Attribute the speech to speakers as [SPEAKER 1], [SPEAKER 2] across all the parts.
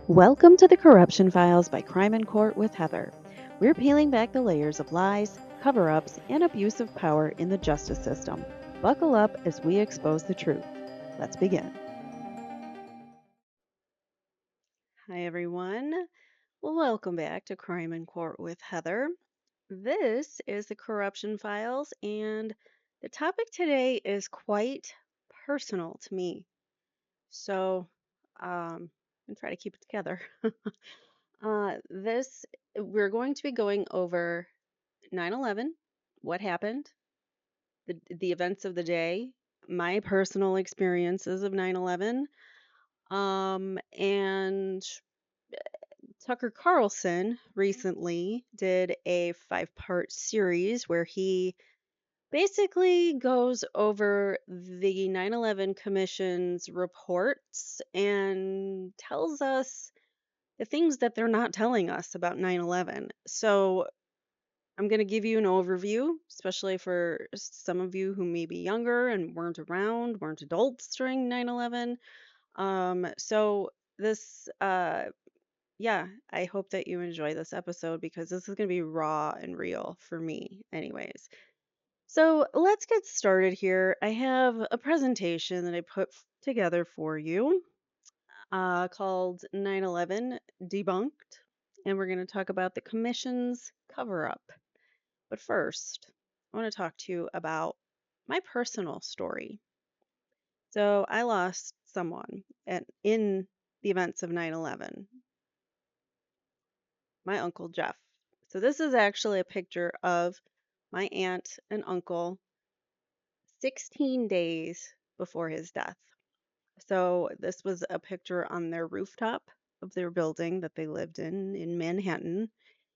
[SPEAKER 1] Welcome to the Corruption Files by Crime in Court with Heather. We're peeling back the layers of lies, cover-ups, and abuse of power in the justice system. Buckle up as we expose the truth. Let's begin. Hi, everyone. Welcome back to Crime in Court with Heather. This is the Corruption Files, and the topic today is quite personal to me. So, and try to keep it together. This we're going to be going over 9/11, what happened, the events of the day, my personal experiences of 9/11, and Tucker Carlson recently did a 5-part series where he basically goes over the 9/11 Commission's reports and tells us the things that they're not telling us about 9/11. So I'm going to give you an overview, especially for some of you who may be younger and weren't around, weren't adults during 9/11. So this, yeah, I hope that you enjoy this episode because this is going to be raw and real for me, anyways. So let's get started here. I have a presentation that I put together for you called 9/11 Debunked, and we're going to talk about the commission's cover up. But first, I want to talk to you about my personal story. So, I lost someone in the events of 9/11, my Uncle Jeff. So, this is actually a picture of my aunt and uncle 16 days before his death. So, this was a picture on their rooftop of their building that they lived in Manhattan.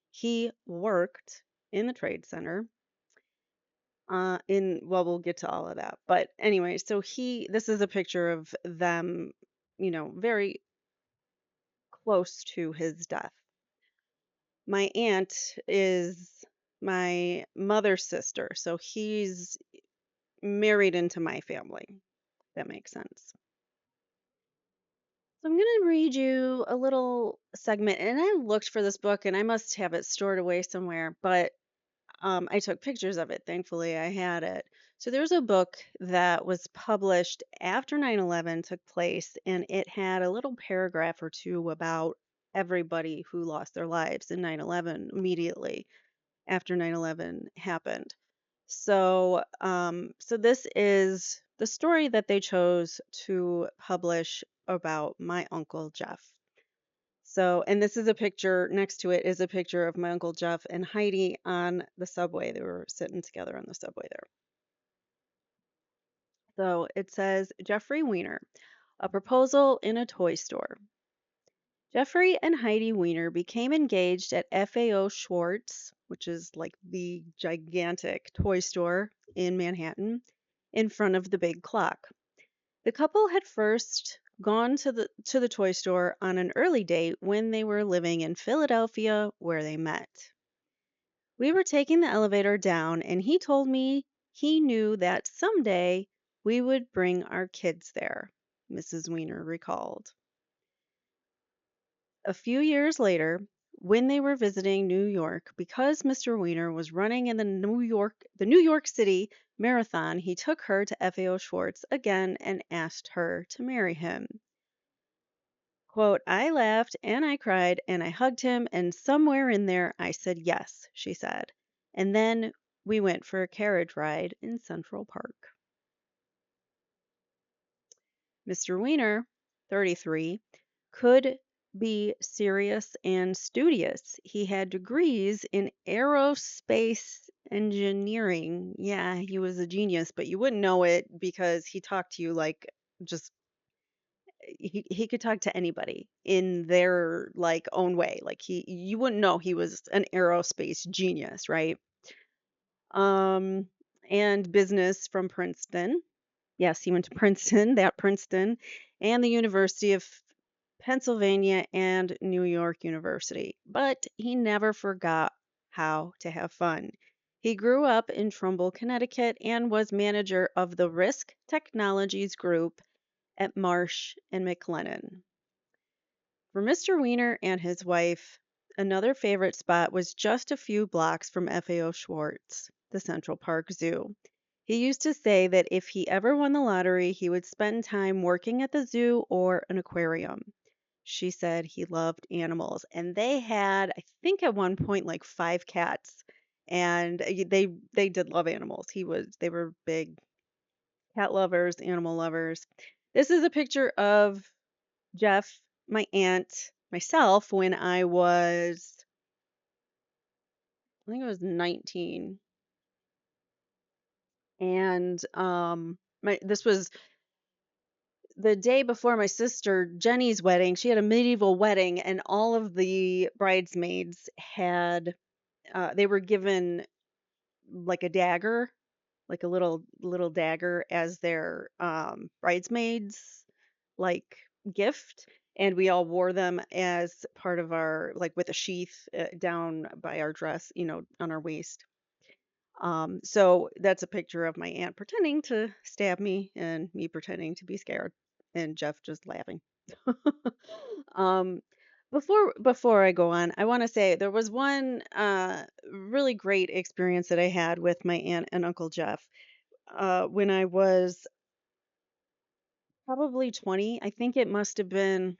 [SPEAKER 1] He worked in the Trade Center. Well, we'll get to all of that. But anyway, so this is a picture of them, very close to his death. My aunt is my mother's sister, so he's married into my family. If that makes sense. So I'm going to read you a little segment, and I looked for this book, and I must have it stored away somewhere, but I took pictures of it. Thankfully, I had it. So there's a book that was published after 9/11 took place, and it had a little paragraph or two about everybody who lost their lives in 9/11 immediately after 9/11 happened. So this is the story that they chose to publish about my Uncle Jeff. So, and this is a picture, next to it is a picture of my Uncle Jeff and Heidi on the subway. They were sitting together on the subway there. So it says Jeffrey Weiner, a proposal in a toy store. Jeffrey and Heidi Weiner became engaged at FAO Schwartz, which is like the gigantic toy store in Manhattan, in front of the big clock. The couple had first gone to the toy store on an early date when they were living in Philadelphia, where they met. We were taking the elevator down, and he told me he knew that someday we would bring our kids there, Mrs. Weiner recalled. A few years later, when they were visiting New York, because Mr. Weiner was running in the New York City Marathon, he took her to FAO Schwartz again and asked her to marry him. Quote, I laughed and I cried and I hugged him, and somewhere in there I said yes, she said. And then we went for a carriage ride in Central Park. Mr. Weiner, 33, could be serious and studious. He had degrees in aerospace engineering. Yeah, he was a genius, but you wouldn't know it because he talked to you like just he could talk to anybody in their like own way. Like you wouldn't know he was an aerospace genius, right? Um and business from Princeton. Yes, he went to Princeton, that Princeton, and the University of Pennsylvania and New York University. But he never forgot how to have fun. He grew up in Trumbull, Connecticut, and was manager of the Risk Technologies Group at Marsh and McLennan. For Mr. Wiener and his wife, another favorite spot was just a few blocks from FAO Schwartz, the Central Park Zoo. He used to say that if he ever won the lottery, he would spend time working at the zoo or an aquarium. She said he loved animals, and they had, I think, at one point like 5 cats, and they did love animals. They were big cat lovers, animal lovers. This is a picture of Jeff, my aunt, myself when I think I was 19, and my this was the day before my sister Jenny's wedding. She had a medieval wedding, and all of the bridesmaids had they were given like a dagger, like a little dagger as their bridesmaids like gift, and we all wore them as part of our like with a sheath down by our dress, on our waist. So that's a picture of my aunt pretending to stab me and me pretending to be scared and Jeff just laughing. um, before I go on, I want to say there was one really great experience that I had with my aunt and Uncle Jeff when I was probably 20. I think it must have been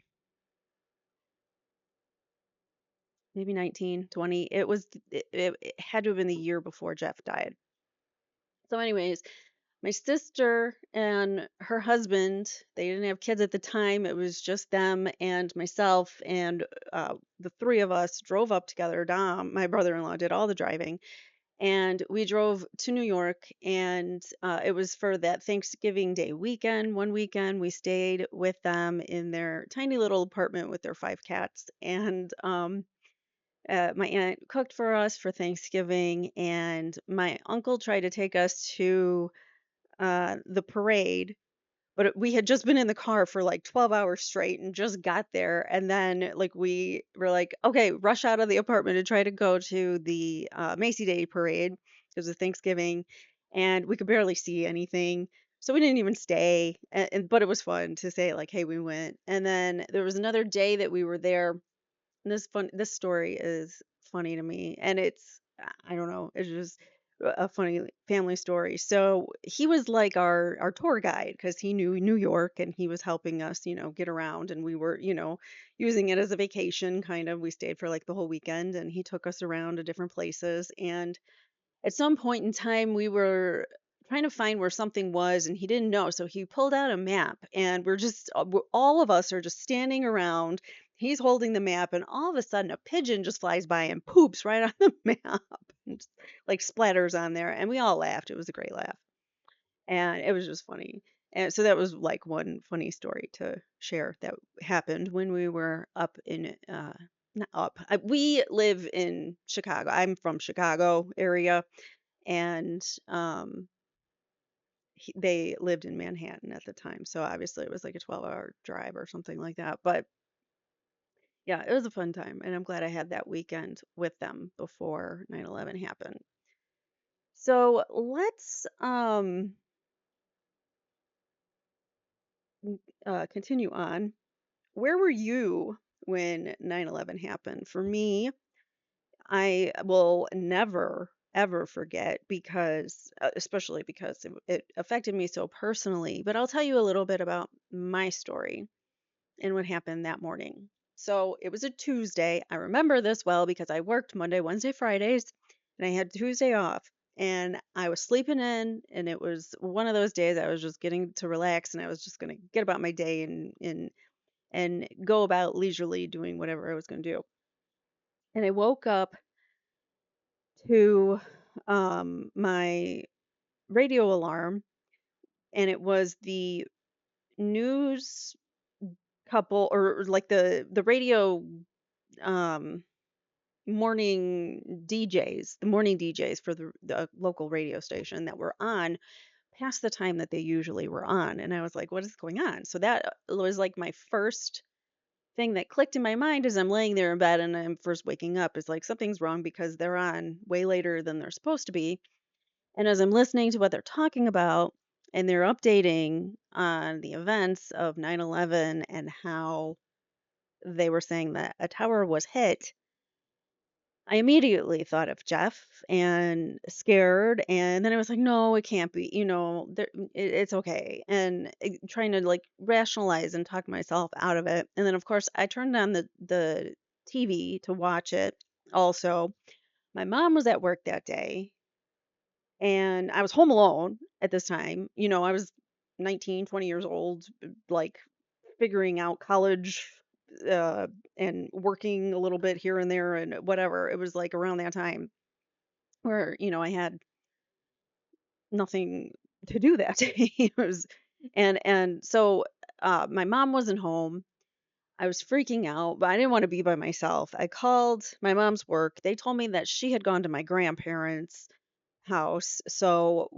[SPEAKER 1] maybe 19, 20. It had to have been the year before Jeff died. So, anyways, my sister and her husband, they didn't have kids at the time. It was just them and myself, and the three of us drove up together. Dom, my brother-in-law, did all the driving, and we drove to New York. And it was for that Thanksgiving Day weekend. One weekend, we stayed with them in their tiny little apartment with their 5 cats, and my aunt cooked for us for Thanksgiving, and my uncle tried to take us to the parade, but we had just been in the car for like 12 hours straight and just got there. And then, like, we were like, okay, rush out of the apartment to try to go to the Macy Day parade. It was a Thanksgiving, and we could barely see anything. So we didn't even stay. But it was fun to say, like, hey, we went. And then there was another day that we were there. And this story is funny to me, and I don't know, it's just a funny family story. So he was like our tour guide because he knew New York and he was helping us, get around, and we were, using it as a vacation kind of. We stayed for like the whole weekend, and he took us around to different places. And at some point in time, we were trying to find where something was, and he didn't know. So he pulled out a map, and all of us are just standing around. He's holding the map, and all of a sudden, a pigeon just flies by and poops right on the map and just, like splatters on there. And we all laughed. It was a great laugh, and it was just funny. And so that was like one funny story to share that happened when we were up in not up. We live in Chicago. I'm from Chicago area, and they lived in Manhattan at the time. So obviously it was like a 12-hour drive or something like that. But yeah, it was a fun time, and I'm glad I had that weekend with them before 9/11 happened. So let's continue on. Where were you when 9/11 happened? For me, I will never ever forget because especially because it affected me so personally. But I'll tell you a little bit about my story and what happened that morning. So it was a Tuesday. I remember this well because I worked Monday, Wednesday, Fridays, and I had Tuesday off. And I was sleeping in, and it was one of those days I was just getting to relax, and I was just gonna get about my day and go about leisurely doing whatever I was gonna do. And I woke up to my radio alarm, and it was the news couple, or like the radio um morning DJs for the local radio station that were on past the time that they usually were on. And I was like, what is going on? So that was like my first thing that clicked in my mind as I'm laying there in bed and I'm first waking up, is like something's wrong because they're on way later than they're supposed to be. And as I'm listening to what they're talking about, and they're updating on the events of 9/11 and how they were saying that a tower was hit, I immediately thought of Jeff and scared, and then I was like, "No, it can't be. It's okay." And trying to like rationalize and talk myself out of it. And then, of course, I turned on the TV to watch it. Also, my mom was at work that day, and I was home alone at this time. I was 19, 20 years old, like figuring out college uh, and working a little bit here and there and whatever. It was like around that time where, I had nothing to do that day. It was, and so my mom wasn't home. I was freaking out, but I didn't want to be by myself. I called my mom's work. They told me that she had gone to my grandparents' house. So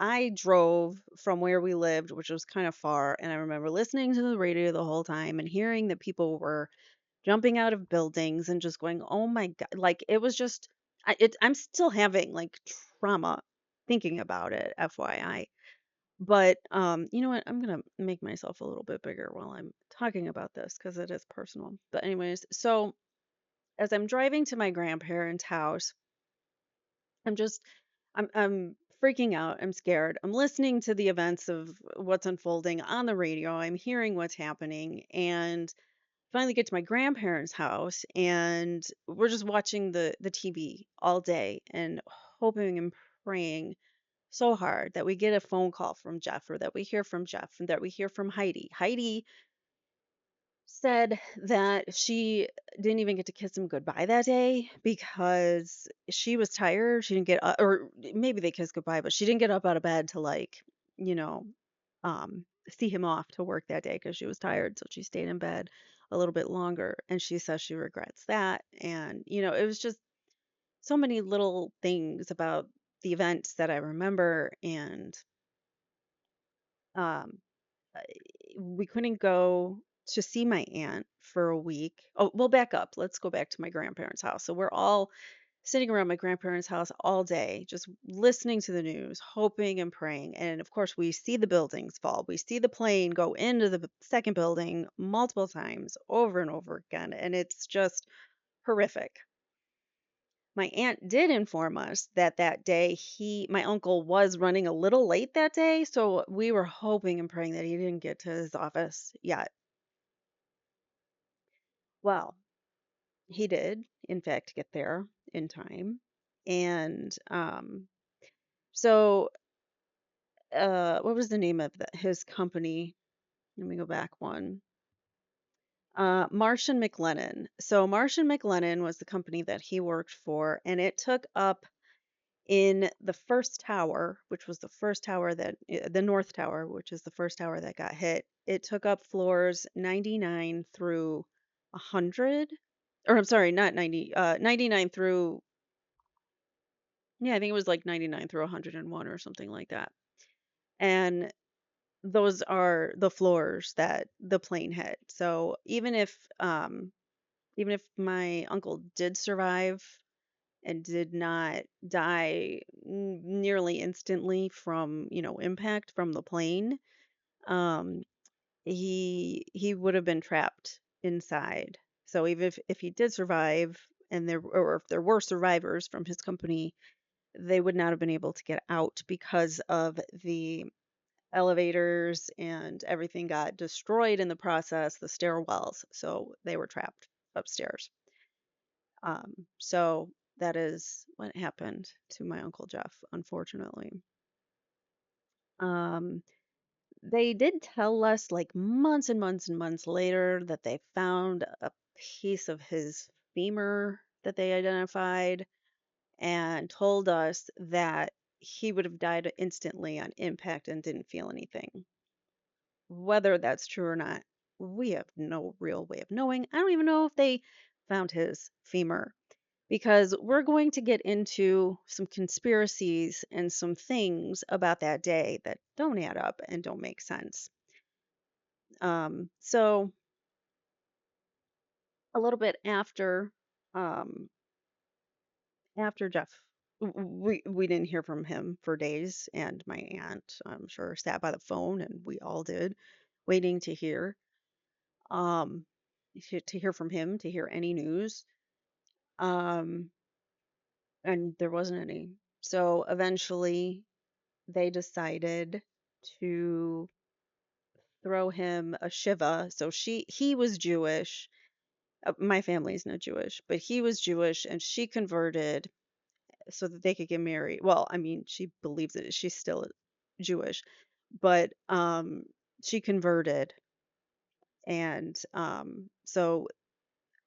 [SPEAKER 1] I drove from where we lived, which was kind of far, and I remember listening to the radio the whole time and hearing that people were jumping out of buildings and just going, "Oh my God." Like it was just I'm still having like trauma thinking about it, FYI. But you know what? I'm going to make myself a little bit bigger while I'm talking about this because it is personal. But anyways, so as I'm driving to my grandparents' house, I'm just I'm freaking out. I'm scared. I'm listening to the events of what's unfolding on the radio. I'm hearing what's happening, and finally get to my grandparents' house, and we're just watching the TV all day and hoping and praying so hard that we get a phone call from Jeff, or that we hear from Jeff, and that we hear from Heidi. Heidi said that she didn't even get to kiss him goodbye that day because she was tired. She didn't get up, or maybe they kissed goodbye, but she didn't get up out of bed to you know, see him off to work that day because she was tired. So she stayed in bed a little bit longer, and she says she regrets that. And, it was just so many little things about the events that I remember. And um, uh, we couldn't go to see my aunt for a week. Oh, we'll back up. Let's go back to my grandparents' house. So we're all sitting around my grandparents' house all day, just listening to the news, hoping and praying. And of course, we see the buildings fall. We see the plane go into the second building multiple times over and over again. And it's just horrific. My aunt did inform us that that day my uncle was running a little late that day, so we were hoping and praying that he didn't get to his office yet. Well, he did, in fact, get there in time. And so what was the name of his company? Let me go back one. Marsh and McLennan. So Marsh and McLennan was the company that he worked for, and it took up in the first tower, which was the first tower the North Tower, which is the first tower that got hit. It took up floors 99 through 100, or I'm sorry, not 90, 99 through, yeah, I think it was like 99 through 101 or something like that. And those are the floors that the plane hit. So even if my uncle did survive and did not die nearly instantly from, impact from the plane, um, he would have been trapped inside. So even if he did survive, or if there were survivors from his company, they would not have been able to get out because of the elevators, and everything got destroyed in the process, the stairwells. So they were trapped upstairs. So that is what happened to my Uncle Jeff, unfortunately. Um, they did tell us like months and months and months later that they found a piece of his femur that they identified, and told us that he would have died instantly on impact and didn't feel anything. Whether that's true or not, we have no real way of knowing. I don't even know if they found his femur, because we're going to get into some conspiracies and some things about that day that don't add up and don't make sense. So a little bit um, after Jeff, we didn't hear from him for days, and my aunt, I'm sure, sat by the phone, and we all did, waiting to hear. Um, to hear from him, to hear any news. Um, and there wasn't any. So eventually they decided to throw him a shiva. So he was Jewish. My family's not Jewish, but he was Jewish and she converted so that they could get married. Well, I mean, she believes it. She's still Jewish, but she converted, and so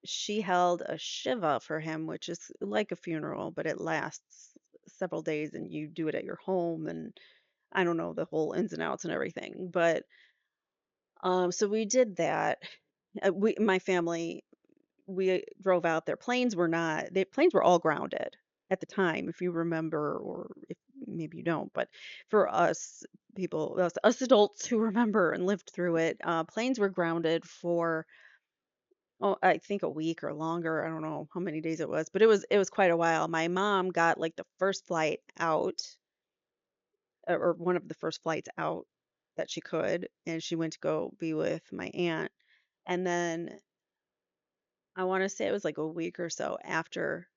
[SPEAKER 1] she held a shiva for him, which is like a funeral, but it lasts several days, and you do it at your home, and I don't know the whole ins and outs and everything, but so we did that. My family, we drove out there. Planes were not, the planes were all grounded at the time, if you remember, or if maybe you don't, but for us people, us adults who remember and lived through it, planes were grounded for, oh, I think a week or longer. I don't know how many days it was, but it was quite a while. My mom got like the first flight out, or one of the first flights out that she could, and she went to go be with my aunt. And then I want to say it was like a week or so after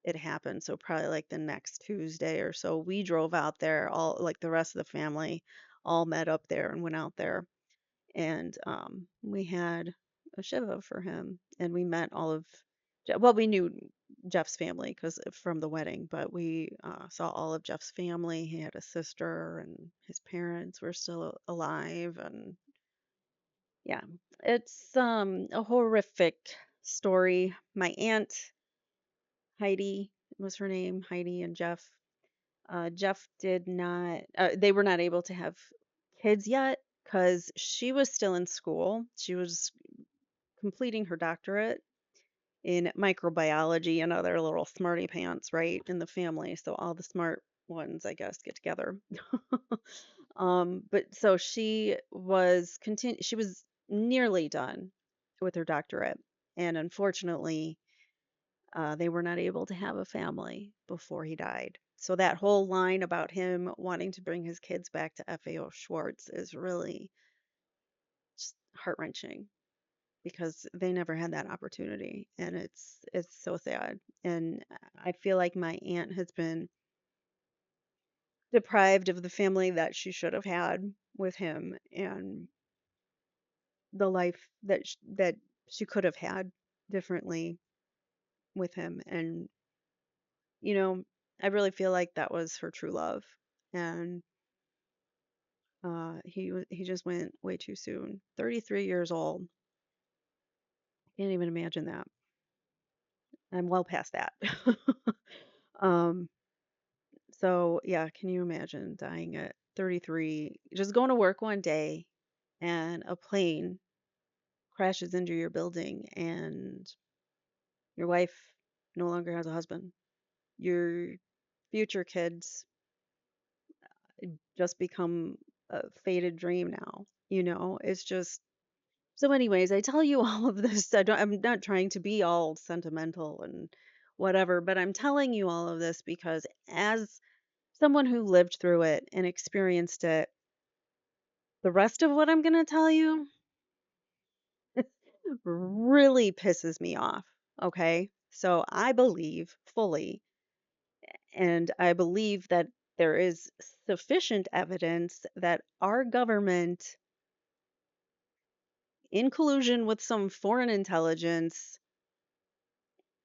[SPEAKER 1] it happened, so probably like the next Tuesday or so, we drove out there, all like the rest of the family all met up there and went out there, and we had a shiva for him, and we met all of well, we knew Jeff's family because from the wedding, but we saw all of Jeff's family. He had a sister, and his parents were still alive, and yeah, it's a horrific story. My aunt Heidi was her name, Heidi and Jeff. Jeff did not, they were not able to have kids yet because she was still in school. She was completing her doctorate in microbiology and other little smarty pants, right, in the family. So all the smart ones, I guess, get together. But so she was nearly done with her doctorate. And unfortunately, they were not able to have a family before he died. So that whole line about him wanting to bring his kids back to FAO Schwartz is really just heart-wrenching because they never had that opportunity, and it's so sad. And I feel like my aunt has been deprived of the family that she should have had with him, and the life that she could have had differently with him. And you know, I really feel like that was her true love. And he just went way too soon. 33 years old. Can't even imagine that. I'm well past that. um, so yeah, can you imagine dying at 33? Just going to work one day and a plane crashes into your building and your wife no longer has a husband. Your future kids just become a faded dream now. It's just so. Anyways, I tell you all of this. I'm not trying to be all sentimental and whatever, but I'm telling you all of this because as someone who lived through it and experienced it, the rest of what I'm going to tell you really pisses me off. Okay. So I believe fully, and I believe that there is sufficient evidence that our government, in collusion with some foreign intelligence,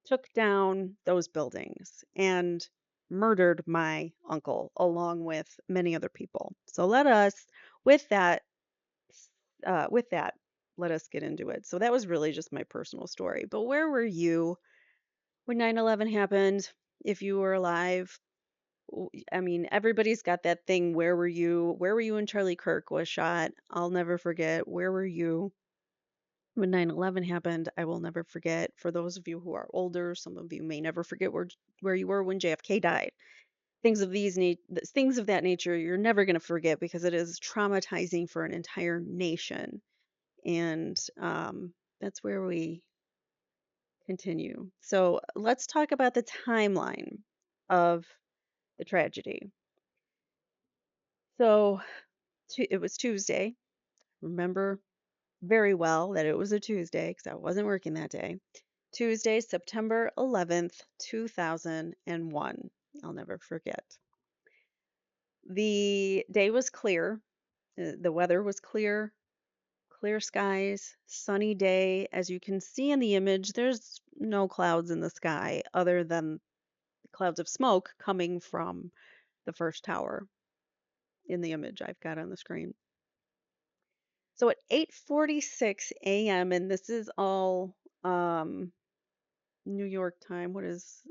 [SPEAKER 1] took down those buildings and murdered my uncle along with many other people. So with that, with that, let us get into it. So that was really just my personal story. But where were you when 9/11 happened? If you were alive, I mean, everybody's got that thing. Where were you? Where were you when Charlie Kirk was shot? I'll never forget. Where were you when 9/11 happened? I will never forget. For those of you who are older, some of you may never forget where you were when JFK died. Things of that nature, you're never going to forget because it is traumatizing for an entire nation. And that's where we continue. So let's talk about the timeline of the tragedy. So it was Tuesday. Remember, very well that it was a Tuesday because I wasn't working that day. Tuesday, September 11th, 2001. I'll never forget. The day was clear. The weather was clear, clear skies, sunny day. As you can see in the image, there's no clouds in the sky other than clouds of smoke coming from the first tower in the image I've got on the screen. So at 8:46 a.m., and this is all New York time. What is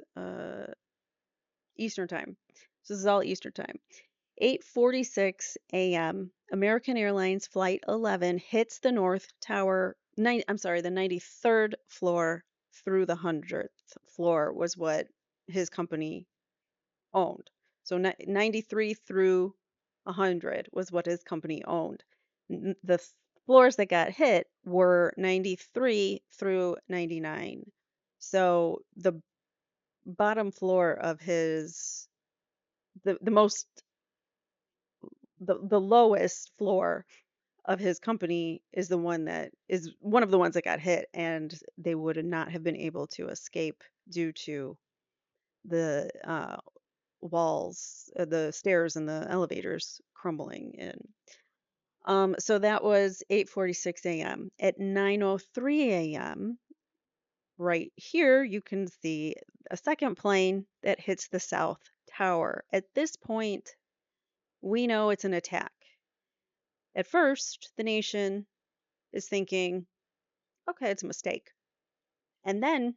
[SPEAKER 1] Eastern time? So this is all Eastern time. 8:46 a.m. American Airlines Flight 11 hits the North Tower. The 93rd floor through the 100th floor was what his company owned. So 93 through 100 was what his company owned. The floors that got hit were 93 through 99. So the bottom floor of his the most the lowest floor of his company is the one that is one of the ones that got hit, and they would not have been able to escape due to the walls, the stairs and the elevators crumbling in. So that was 8:46 a.m. At 9:03 a.m., right here, you can see a second plane that hits the South Tower. At this point, we know it's an attack. At first, the nation is thinking, okay, it's a mistake. And then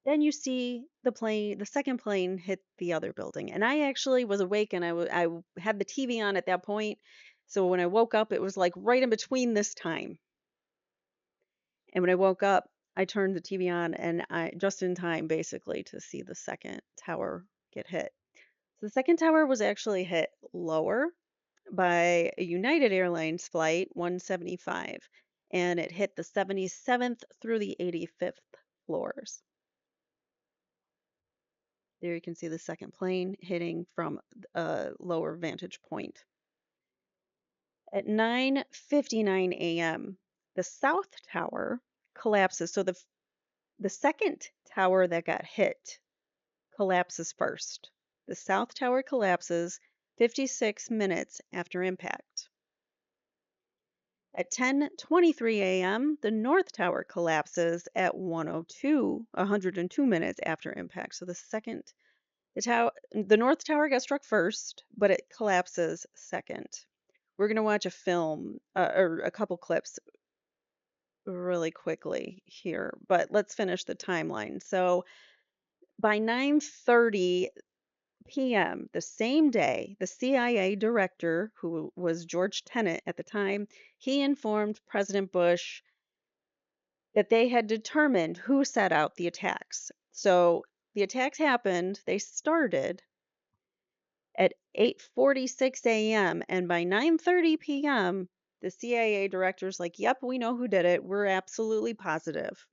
[SPEAKER 1] you see the second plane hit the other building. And I actually was awake and I had the TV on at that point. So when I woke up, it was like right in between this time. And when I woke up, I turned the TV on and I just in time basically to see the second tower get hit. So the second tower was actually hit lower by a United Airlines flight 175 and it hit the 77th through the 85th floors. There you can see the second plane hitting from a lower vantage point. At 9:59 a.m., the South Tower collapses. So the second tower that got hit collapses first. The South Tower collapses 56 minutes after impact. At 10:23 a.m., the North Tower collapses at 102 minutes after impact. So the North Tower got struck first, but it collapses second. We're going to watch a film or a couple clips really quickly here, but let's finish the timeline. So by 9:30 p.m. the same day, the CIA director, who was George Tenet at the time, he informed President Bush that they had determined who set out the attacks. So the attacks happened, they started at 8:46 a.m. and by 9:30 p.m. the CIA director's like, "Yep, we know who did it. We're absolutely positive."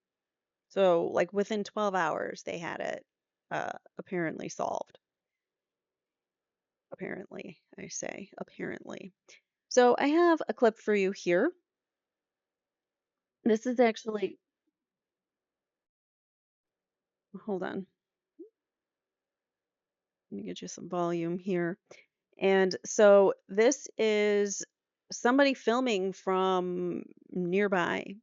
[SPEAKER 1] So like within 12 hours they had it apparently solved. Apparently, I say apparently. So I have a clip for you here. This is actually, hold on. Let me get you some volume here. And so this is somebody filming from nearby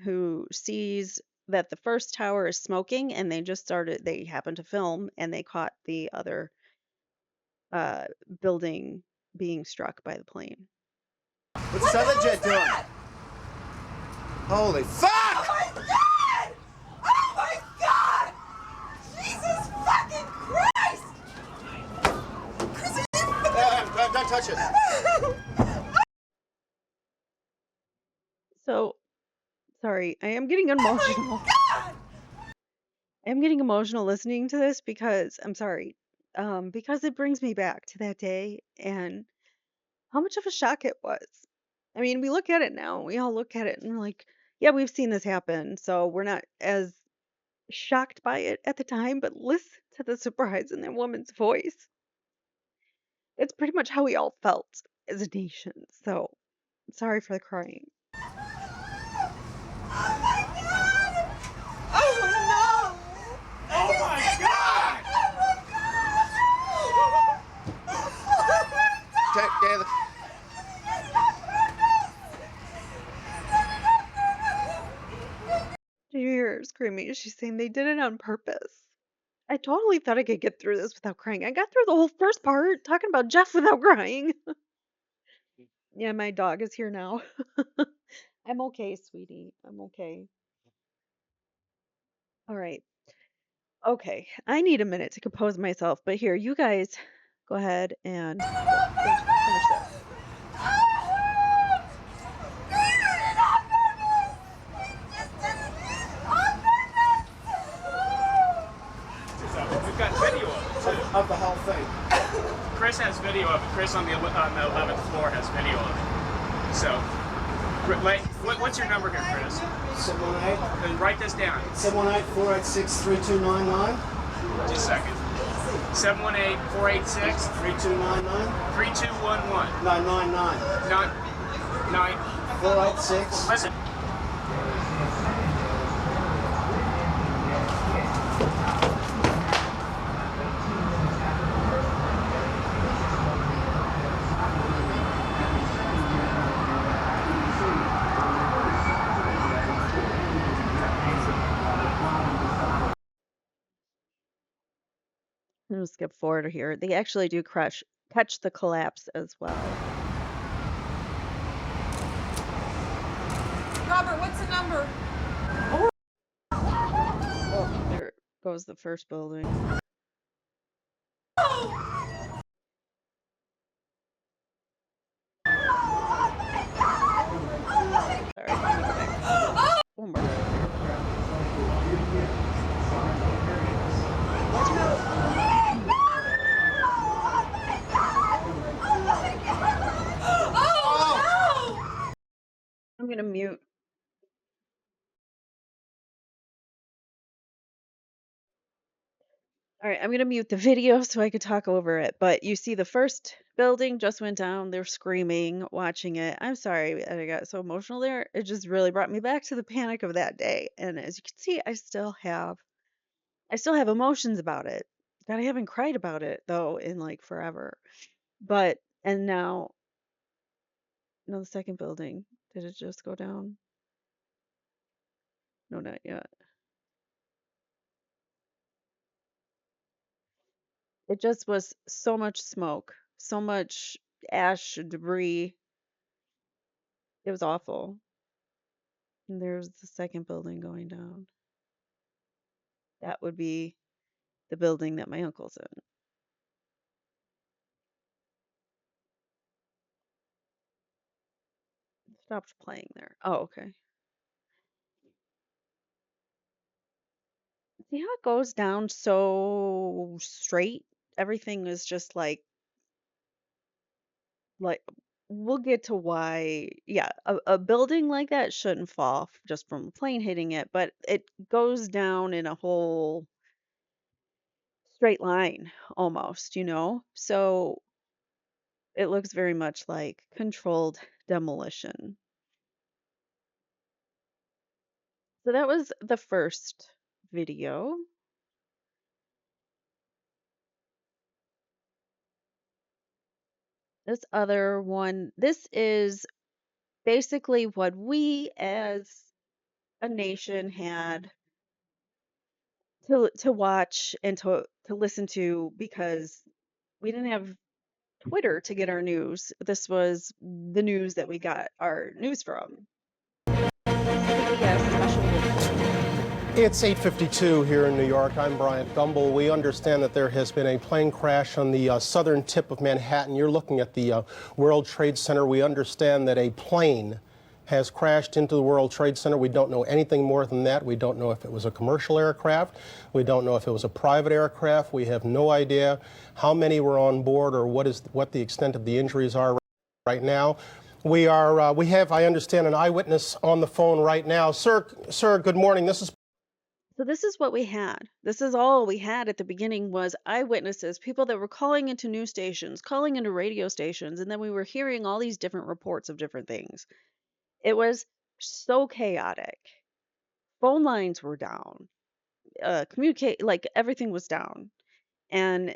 [SPEAKER 1] who sees that the first tower is smoking and they happened to film and they caught the other uh, building being struck by the plane.
[SPEAKER 2] What's this other jet doing? Holy fuck!
[SPEAKER 3] Oh my god! Oh my god! Jesus fucking Christ! Chrissy,
[SPEAKER 2] Don't touch it.
[SPEAKER 1] So, sorry, I am getting emotional.
[SPEAKER 3] Oh my god!
[SPEAKER 1] I am getting emotional listening to this because I'm sorry, because it brings me back to that day and how much of a shock it was. I mean, we look at it now, we all look at it and we're like, yeah, we've seen this happen, so we're not as shocked by it at the time, but listen to the surprise in that woman's voice. It's pretty much how we all felt as a nation. So Sorry for the crying.
[SPEAKER 3] Oh my God!
[SPEAKER 2] Taylor.
[SPEAKER 1] Did you hear her screaming? She's saying they did it on purpose. I totally thought I could get through this without crying. I got through the whole first part talking about Jeff without crying. Yeah, my dog is here now. I'm okay, sweetie. I'm okay. All right. Okay. I need a minute to compose myself, but here, you guys go ahead and finish this.
[SPEAKER 4] We've got video of it too.
[SPEAKER 2] Of the whole thing.
[SPEAKER 4] Chris has video of it. Chris on the 11th floor has video of it. So, what's your number here, Chris?
[SPEAKER 2] 718.
[SPEAKER 4] Write this down.
[SPEAKER 2] 718-486-3299.
[SPEAKER 4] Just a second. 718-486
[SPEAKER 2] 3299.
[SPEAKER 4] 3211.
[SPEAKER 2] No, 99.
[SPEAKER 4] Nine.
[SPEAKER 2] 486.
[SPEAKER 4] Listen.
[SPEAKER 1] I'm gonna skip forward here. They actually do catch the collapse as well.
[SPEAKER 3] Robert, what's the number?
[SPEAKER 1] Oh, there goes the first building. Sorry, let me go back. One more. I'm gonna mute. All right, I'm gonna mute the video so I could talk over it. But you see, the first building just went down. They're screaming, watching it. I'm sorry, I got so emotional there. It just really brought me back to the panic of that day. And as you can see, I still have emotions about it. God, I haven't cried about it though in like forever. But and now, no, the second building. Did it just go down? No, not yet. It just was so much smoke, so much ash, debris. It was awful. And there's the second building going down. That would be the building that my uncle's in. Stopped playing there. Oh, okay. See how it goes down so straight? Everything is just like we'll get to why. Yeah, a building like that shouldn't fall just from a plane hitting it, but it goes down in a whole straight line almost, So it looks very much like controlled demolition. So that was the first video. This other one, this is basically what we as a nation had to watch and to listen to because we didn't have Twitter to get our news. This was the news that we got our news from. CBS special report.
[SPEAKER 5] It's 8:52 here in New York. I'm Bryant Gumbel. We understand that there has been a plane crash on the southern tip of Manhattan. You're looking at the World Trade Center. We understand that a plane has crashed into the World Trade Center. We don't know anything more than that. We don't know if it was a commercial aircraft. We don't know if it was a private aircraft. We have no idea how many were on board or what the extent of the injuries are right now. We have, I understand, an eyewitness on the phone right now. Sir, good morning. This is
[SPEAKER 1] So this is what we had. This is all we had at the beginning was eyewitnesses, people that were calling into news stations, calling into radio stations, and then we were hearing all these different reports of different things. It was so chaotic. Phone lines were down. Communicate like everything was down. And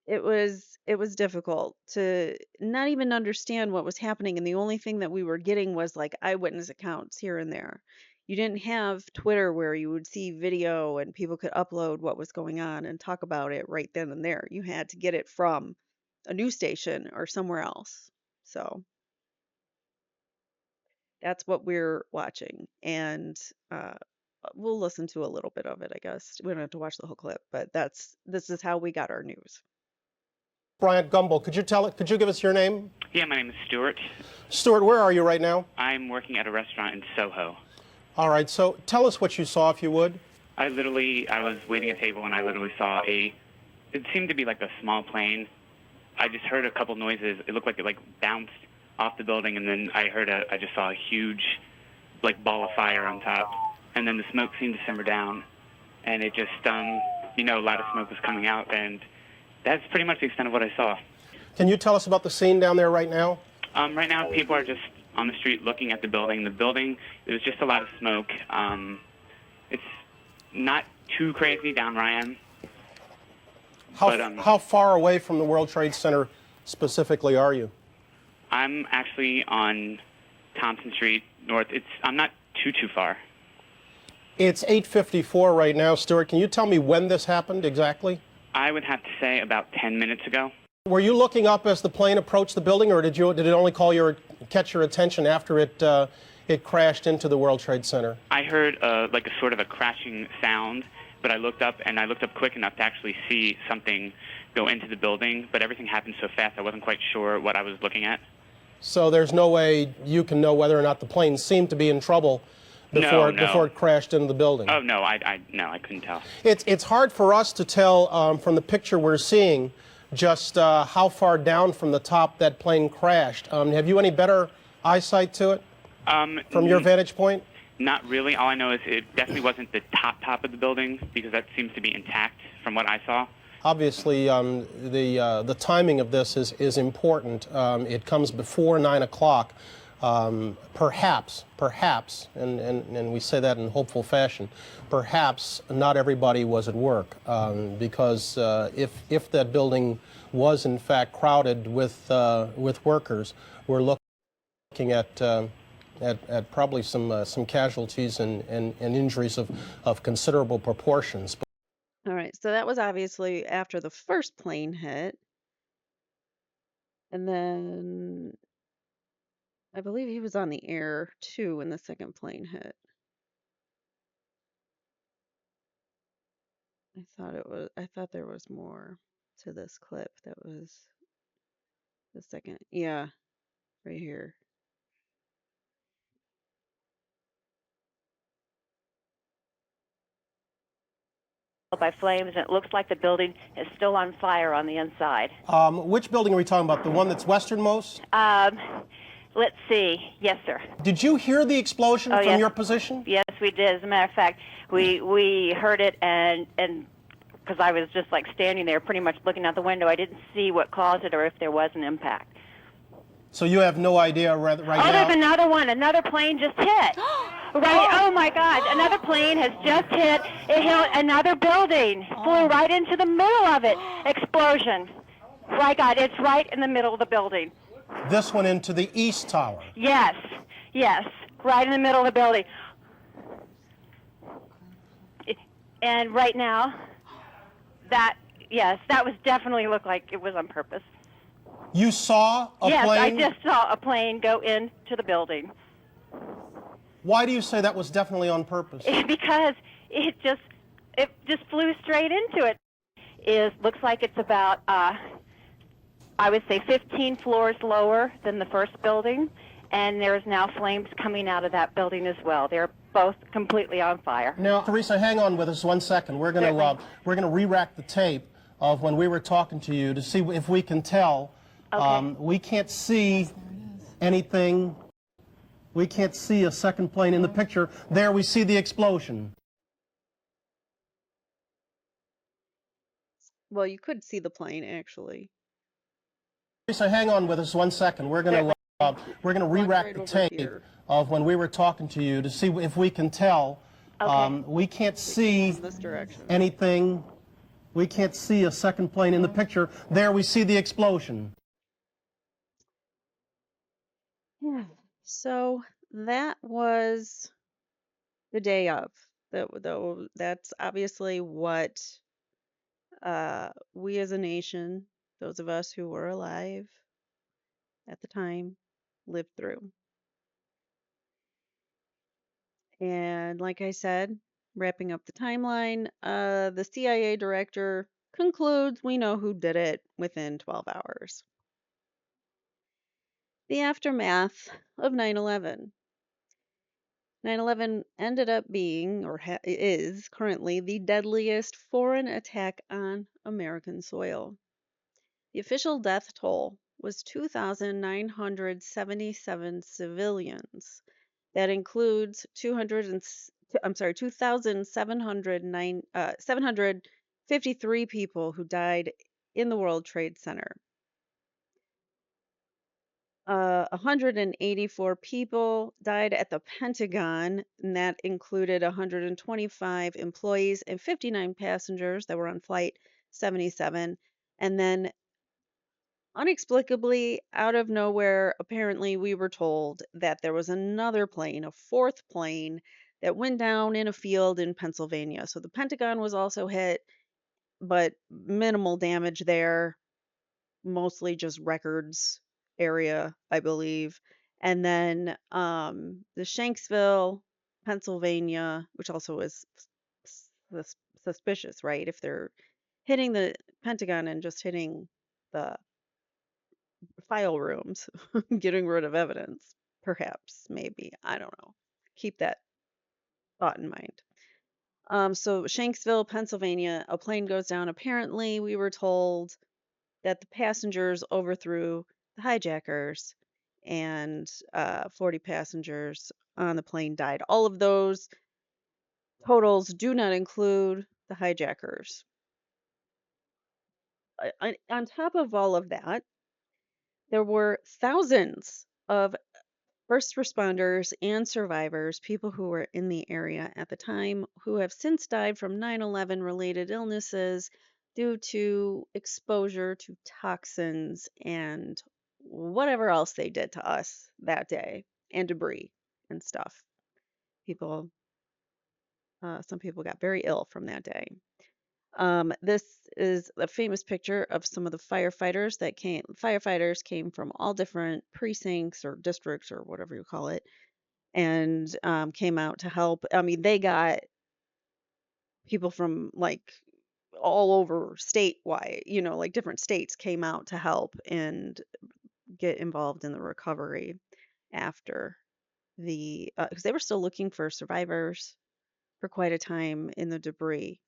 [SPEAKER 1] it was difficult to not even understand what was happening, and the only thing that we were getting was like eyewitness accounts here and there. You didn't have Twitter where you would see video and people could upload what was going on and talk about it right then and there. You had to get it from a news station or somewhere else. So that's what we're watching, and we'll listen to a little bit of it, I guess. We don't have to watch the whole clip, but this is how we got our news.
[SPEAKER 5] Bryant Gumbel, could you give us your name?
[SPEAKER 6] Yeah, my name is Stuart.
[SPEAKER 5] Stuart, where are you right now?
[SPEAKER 6] I'm working at a restaurant in Soho.
[SPEAKER 5] All right, so tell us what you saw, if you would.
[SPEAKER 6] I was waiting at a table and I literally saw it seemed to be like a small plane. I just heard a couple noises. It looked like it bounced off the building, and then I just saw a huge ball of fire on top. And then the smoke seemed to simmer down, and it just, a lot of smoke was coming out, and that's pretty much the extent of what I saw.
[SPEAKER 5] Can you tell us about the scene down there right now?
[SPEAKER 6] Right now, people are just on the street looking at the building. The building, there's just a lot of smoke. It's not too crazy down where I am.
[SPEAKER 5] How far away from the World Trade Center specifically are you?
[SPEAKER 6] I'm actually on Thompson Street North. I'm not too far.
[SPEAKER 5] It's 8:54 right now, Stuart. Can you tell me when this happened exactly?
[SPEAKER 6] I would have to say about 10 minutes ago.
[SPEAKER 5] Were you looking up as the plane approached the building, or did it only catch your attention after it crashed into the World Trade Center?
[SPEAKER 6] I heard a sort of a crashing sound, but I looked up quick enough to actually see something go into the building, but everything happened so fast I wasn't quite sure what I was looking at.
[SPEAKER 5] So there's no way you can know whether or not the plane seemed to be in trouble before it crashed into the building?
[SPEAKER 6] Oh, no, I couldn't tell.
[SPEAKER 5] It's hard for us to tell from the picture we're seeing just how far down from the top that plane crashed. Have you any better eyesight to it from your vantage point?
[SPEAKER 6] Not really. All I know is it definitely wasn't the top of the building, because that seems to be intact from what I saw.
[SPEAKER 5] Obviously, the timing of this is important. It comes before 9 o'clock. Perhaps, and we say that in hopeful fashion, perhaps not everybody was at work, because if that building was in fact crowded with workers, we're looking at probably some casualties and injuries of considerable proportions.
[SPEAKER 1] All right, so that was obviously after the first plane hit. And then I believe he was on the air too when the second plane hit. I thought there was more to this clip. That was the second. Yeah, right here.
[SPEAKER 7] By flames, and it looks like the building is still on fire on the inside.
[SPEAKER 5] Which building are we talking about? The one that's westernmost?
[SPEAKER 7] Let's see. Yes, sir.
[SPEAKER 5] Did you hear the explosion from
[SPEAKER 7] yes.
[SPEAKER 5] your position?
[SPEAKER 7] Yes, we did. As a matter of fact, we heard it, and because I was just standing there pretty much looking out the window, I didn't see what caused it or if there was an impact.
[SPEAKER 5] So you have no idea right now?
[SPEAKER 7] There's another one. Another plane just hit. Right. Oh, my God. Another plane has just hit. It hit another building. Flew right into the middle of it. Explosion. My God, it's right in the middle of the building.
[SPEAKER 5] This one into the East Tower?
[SPEAKER 7] Yes. Right in the middle of the building. And right now, that was definitely looked like it was on purpose.
[SPEAKER 5] You saw a plane?
[SPEAKER 7] Yes, I just saw a plane go into the building.
[SPEAKER 5] Why do you say that was definitely on purpose?
[SPEAKER 7] Because it just flew straight into it. Looks like it's about, I would say 15 floors lower than the first building, and there's now flames coming out of that building as well. They're both completely on fire.
[SPEAKER 5] Now, Teresa, hang on with us 1 second. We're going to re-rack the tape of when we were talking to you to see if we can tell.
[SPEAKER 7] Okay.
[SPEAKER 5] We can't see anything. We can't see a second plane in the picture. There we see the explosion.
[SPEAKER 1] Well, you could see the plane actually.
[SPEAKER 5] So hang on with us 1 second. We're going to
[SPEAKER 1] Walk
[SPEAKER 5] re-rack
[SPEAKER 1] right
[SPEAKER 5] the
[SPEAKER 1] over
[SPEAKER 5] tape
[SPEAKER 1] here.
[SPEAKER 5] of when we were talking to you to see if we can tell.
[SPEAKER 7] Okay.
[SPEAKER 5] We can't see
[SPEAKER 1] This direction.
[SPEAKER 5] anything. We can't see a second plane in the picture. There we see the explosion.
[SPEAKER 1] Yeah. So that was the day of. That's obviously what we as a nation, those of us who were alive at the time, lived through. And like I said, wrapping up the timeline, the CIA director concludes we know who did it within 12 hours. The aftermath of 9/11. 9/11 ended up being, or is currently, the deadliest foreign attack on American soil. The official death toll was 2,977 civilians. That includes 753 people who died in the World Trade Center. 184 people died at the Pentagon, and that included 125 employees and 59 passengers that were on Flight 77. And then, inexplicably, out of nowhere, apparently, we were told that there was another plane, a fourth plane, that went down in a field in Pennsylvania. So the Pentagon was also hit, but minimal damage there, mostly just records area, I believe. And then the Shanksville, Pennsylvania, which also is suspicious, right? If they're hitting the Pentagon and just hitting the file rooms, getting rid of evidence, perhaps, maybe, I don't know. Keep that thought in mind. So Shanksville, Pennsylvania, a plane goes down. Apparently, we were told that the passengers overthrew the hijackers and 40 passengers on the plane died. All of those totals do not include the hijackers. On top of all of that, there were thousands of first responders and survivors, people who were in the area at the time, who have since died from 9/11 related illnesses due to exposure to toxins and whatever else they did to us that day, and debris and stuff. People, some people got very ill from that day. This is a famous picture of some of the firefighters that came. Firefighters came from all different precincts or districts or whatever you call it, and came out to help. I mean, they got people from like all over statewide, like different states came out to help and get involved in the recovery after because they were still looking for survivors for quite a time in the debris.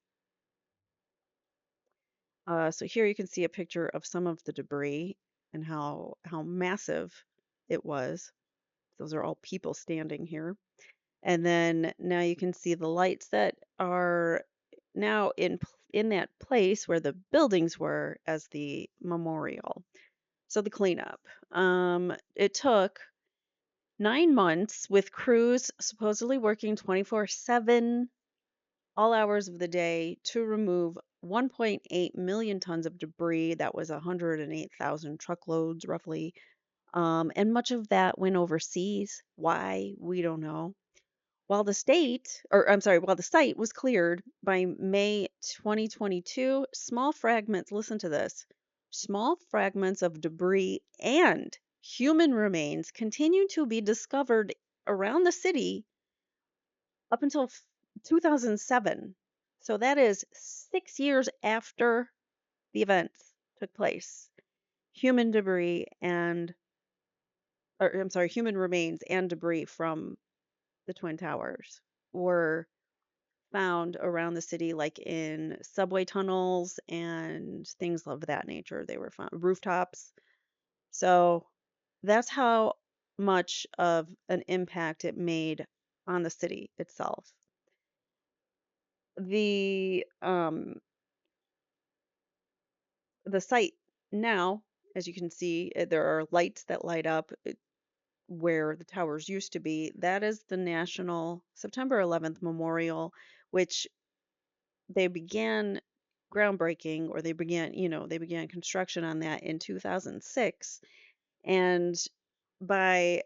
[SPEAKER 1] So here you can see a picture of some of the debris and how massive it was. Those are all people standing here. And then now you can see the lights that are now in that place where the buildings were as the memorial. So the cleanup. It took 9 months with crews supposedly working 24/7, all hours of the day, to remove 1.8 million tons of debris. That was 108,000 truckloads, roughly. And much of that went overseas. Why? We don't know. While the site was cleared by May 2022, listen to this, small fragments of debris and human remains continue to be discovered around the city up until 2007. So that is 6 years after the events took place. Human debris human remains and debris from the Twin Towers were found around the city, like in subway tunnels and things of that nature. They were found rooftops. So that's how much of an impact it made on the city itself. The the site now, as you can see, there are lights that light up where the towers used to be. That is the National September 11th Memorial, which they began groundbreaking, or they began construction on that in 2006. And by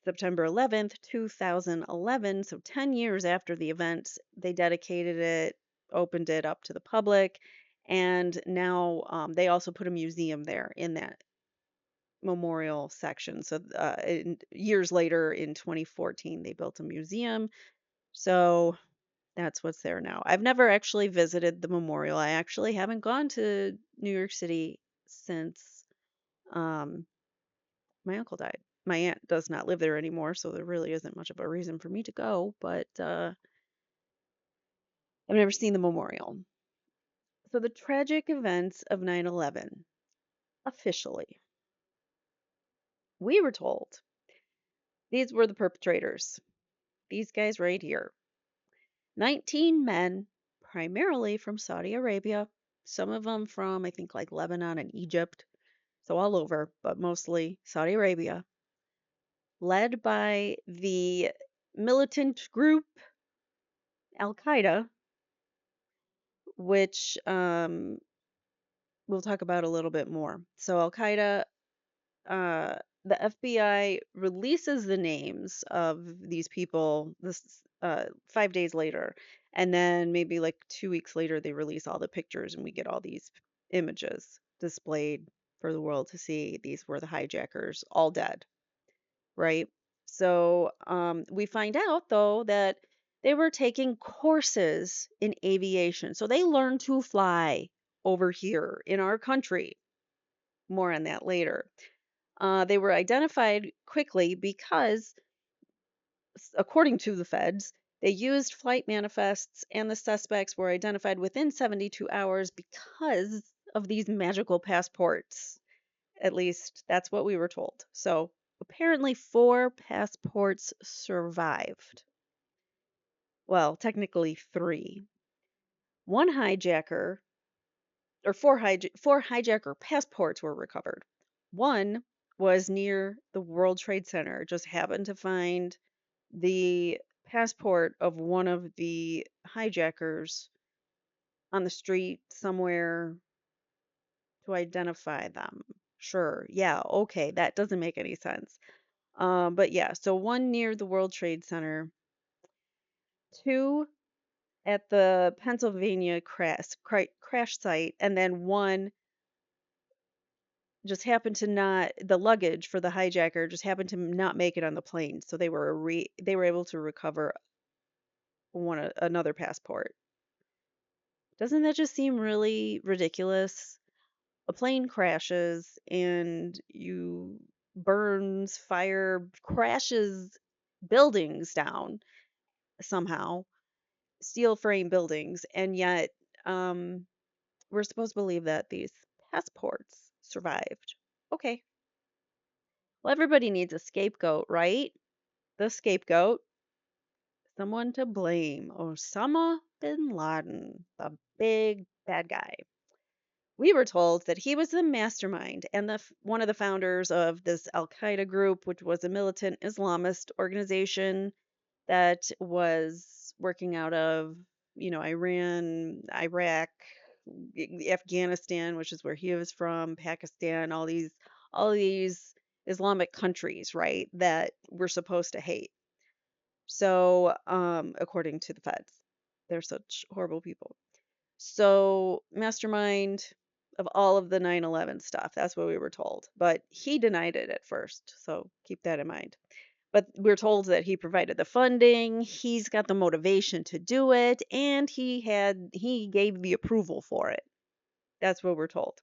[SPEAKER 1] September 11th, 2011, so 10 years after the events, they dedicated it, opened it up to the public, and now they also put a museum there in that memorial section. So years later, in 2014, they built a museum. So that's what's there now. I've never actually visited the memorial. I actually haven't gone to New York City since um, my uncle died. My aunt does not live there anymore, so there really isn't much of a reason for me to go, but I've never seen the memorial. So the tragic events of 9/11, officially, we were told these were the perpetrators. These guys right here. 19 men, primarily from Saudi Arabia, some of them from, I think, like Lebanon and Egypt, so all over, but mostly Saudi Arabia, led by the militant group Al Qaeda, which we'll talk about a little bit more. So, Al Qaeda, uh, the FBI releases the names of these people 5 days later, and then maybe like 2 weeks later, they release all the pictures, and we get all these images displayed for the world to see. These were the hijackers, all dead, right? So we find out though that they were taking courses in aviation. So they learned to fly over here in our country. More on that later. They were identified quickly because, according to the feds, they used flight manifests, and the suspects were identified within 72 hours because of these magical passports. At least that's what we were told. So apparently, 4 passports survived. Well, technically 3. One hijacker, or four hijacker passports were recovered. One was near the World Trade Center. Just happened to find the passport of one of the hijackers on the street somewhere to identify them. Sure. Yeah. Okay. That doesn't make any sense. But yeah, so one near the World Trade Center, 2 at the Pennsylvania crash site, and then one just happened to not, the luggage for the hijacker just happened to not make it on the plane, so they were able to recover another passport. Doesn't that just seem really ridiculous? A plane crashes and you burns, fire, crashes buildings down somehow, steel frame buildings, and yet um, we're supposed to believe that these passports survived. Okay. Well, everybody needs a scapegoat, right? The scapegoat, someone to blame. Osama bin Laden, the big bad guy. We were told that he was the mastermind and one of the founders of this Al Qaeda group, which was a militant Islamist organization that was working out of, Iran, Iraq, Afghanistan, which is where he was from, Pakistan, all these Islamic countries, right, that we're supposed to hate. So, according to the feds, they're such horrible people. So, mastermind of all of the 9/11 stuff. That's what we were told. But he denied it at first. So, keep that in mind. But we're told that he provided the funding, he's got the motivation to do it, and he gave the approval for it. That's what we're told.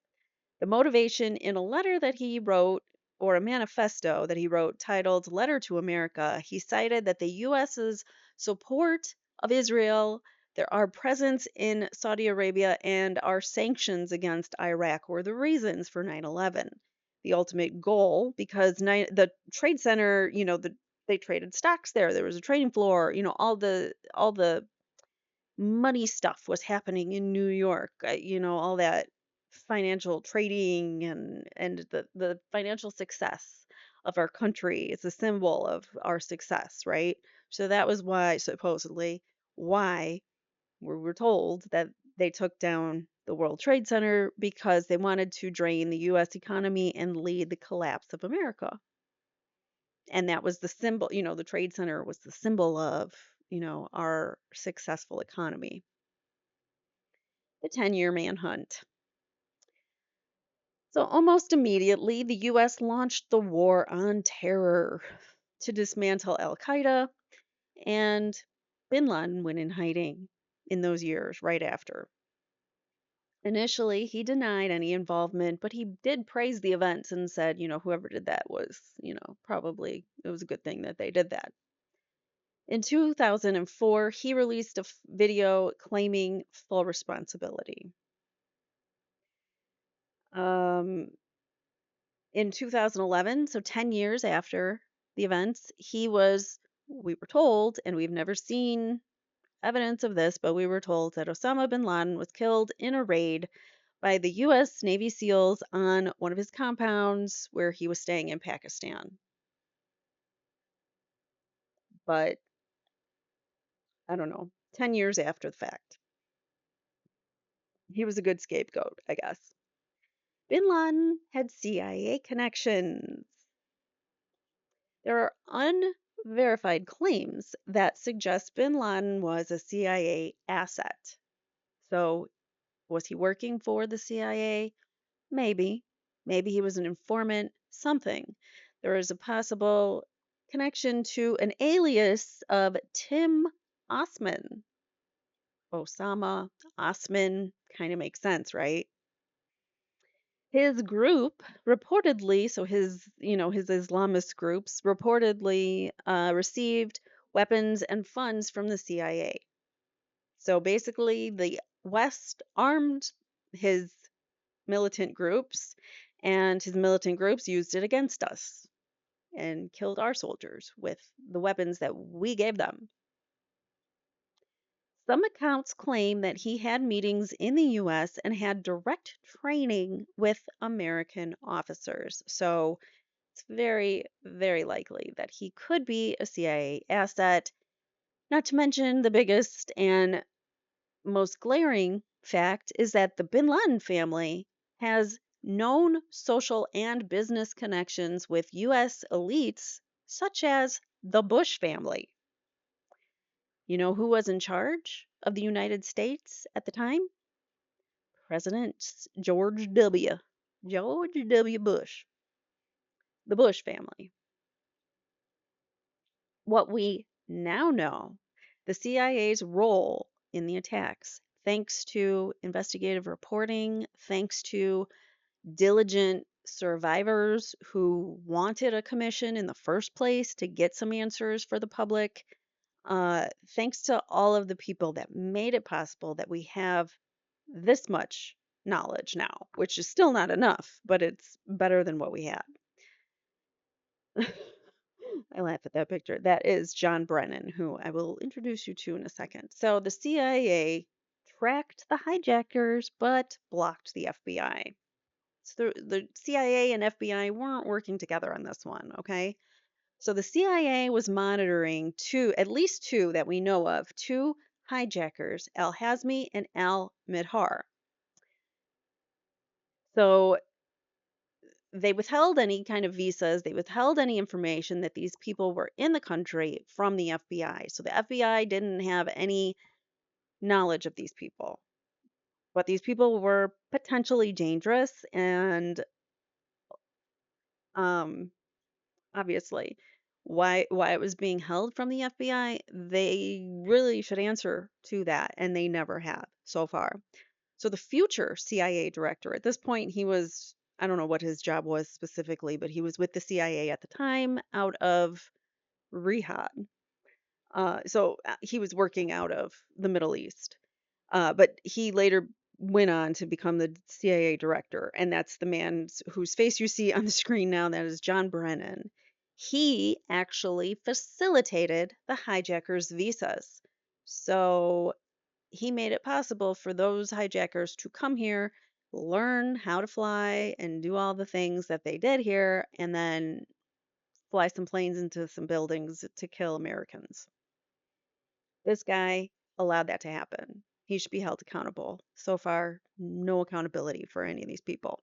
[SPEAKER 1] The motivation in a letter that he wrote, or a manifesto that he wrote titled Letter to America, he cited that the US's support of Israel, our presence in Saudi Arabia, and our sanctions against Iraq were the reasons for 9/11. The ultimate goal, because the Trade Center, they traded stocks there. There was a trading floor. All the money stuff was happening in New York. All that financial trading and the financial success of our country. It's a symbol of our success, right? So that was why, supposedly, why we were told that they took down the World Trade Center because they wanted to drain the US economy and lead the collapse of America. And that was the symbol, the Trade Center was the symbol of, our successful economy. The 10-year manhunt. So almost immediately, the US launched the War on Terror to dismantle Al Qaeda, and bin Laden went in hiding in those years right after. Initially, he denied any involvement, but he did praise the events and said, whoever did that was, probably it was a good thing that they did that. In 2004, he released a video claiming full responsibility. In 2011, so 10 years after the events, we were told, and we've never seen evidence of this, but we were told that Osama bin Laden was killed in a raid by the U.S. Navy SEALs on one of his compounds where he was staying in Pakistan. But I don't know, 10 years after the fact. He was a good scapegoat, I guess. Bin Laden had CIA connections. There are unverified claims that suggest bin Laden was a CIA asset. So, was he working for the CIA? Maybe. Maybe he was an informant, something. There is a possible connection to an alias of Tim Osman. Osama Osman kind of makes sense, right? His group reportedly, so his Islamist groups reportedly received weapons and funds from the CIA. So basically, the West armed his militant groups, and his militant groups used it against us and killed our soldiers with the weapons that we gave them. Some accounts claim that he had meetings in the US and had direct training with American officers. So it's very, very likely that he could be a CIA asset. Not to mention, the biggest and most glaring fact is that the bin Laden family has known social and business connections with US elites such as the Bush family. You know who was in charge of the United States at the time? President George W. George W. Bush, the Bush family. What we now know, the CIA's role in the attacks, thanks to investigative reporting, thanks to diligent survivors who wanted a commission in the first place to get some answers for the public, thanks to all of the people that made it possible that we have this much knowledge now, which is still not enough, but it's better than what we had. I laugh at that picture. That is John Brennan, who I will introduce you to in a second. So the CIA tracked the hijackers but blocked the FBI. So the CIA and FBI weren't working together on this one, okay? So the CIA was monitoring at least two that we know of, two hijackers, Al Hazmi and Al Midhar. So they withheld any kind of visas, they withheld any information that these people were in the country from the FBI. So the FBI didn't have any knowledge of these people. But these people were potentially dangerous and obviously why it was being held from the FBI, they really should answer to that, and they never have so far. So the future CIA director, at this point, I don't know what his job was specifically, but he was with the CIA at the time out of Riyadh. He was working out of the Middle East. But he later went on to become the CIA director, and that's the man whose face you see on the screen now. That is John Brennan. He actually facilitated the hijackers' visas. So he made it possible for those hijackers to come here, learn how to fly and do all the things that they did here, and then fly some planes into some buildings to kill Americans. This guy allowed that to happen. He should be held accountable. So far, no accountability for any of these people.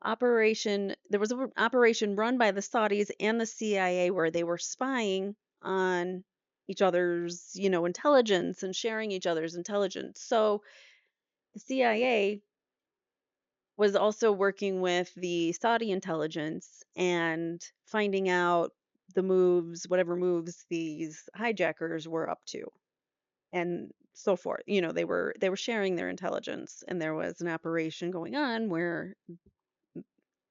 [SPEAKER 1] There was an operation run by the Saudis and the CIA where they were spying on each other's, intelligence and sharing each other's intelligence. So the CIA was also working with the Saudi intelligence and finding out whatever moves these hijackers were up to, and so forth. They were sharing their intelligence, and there was an operation going on where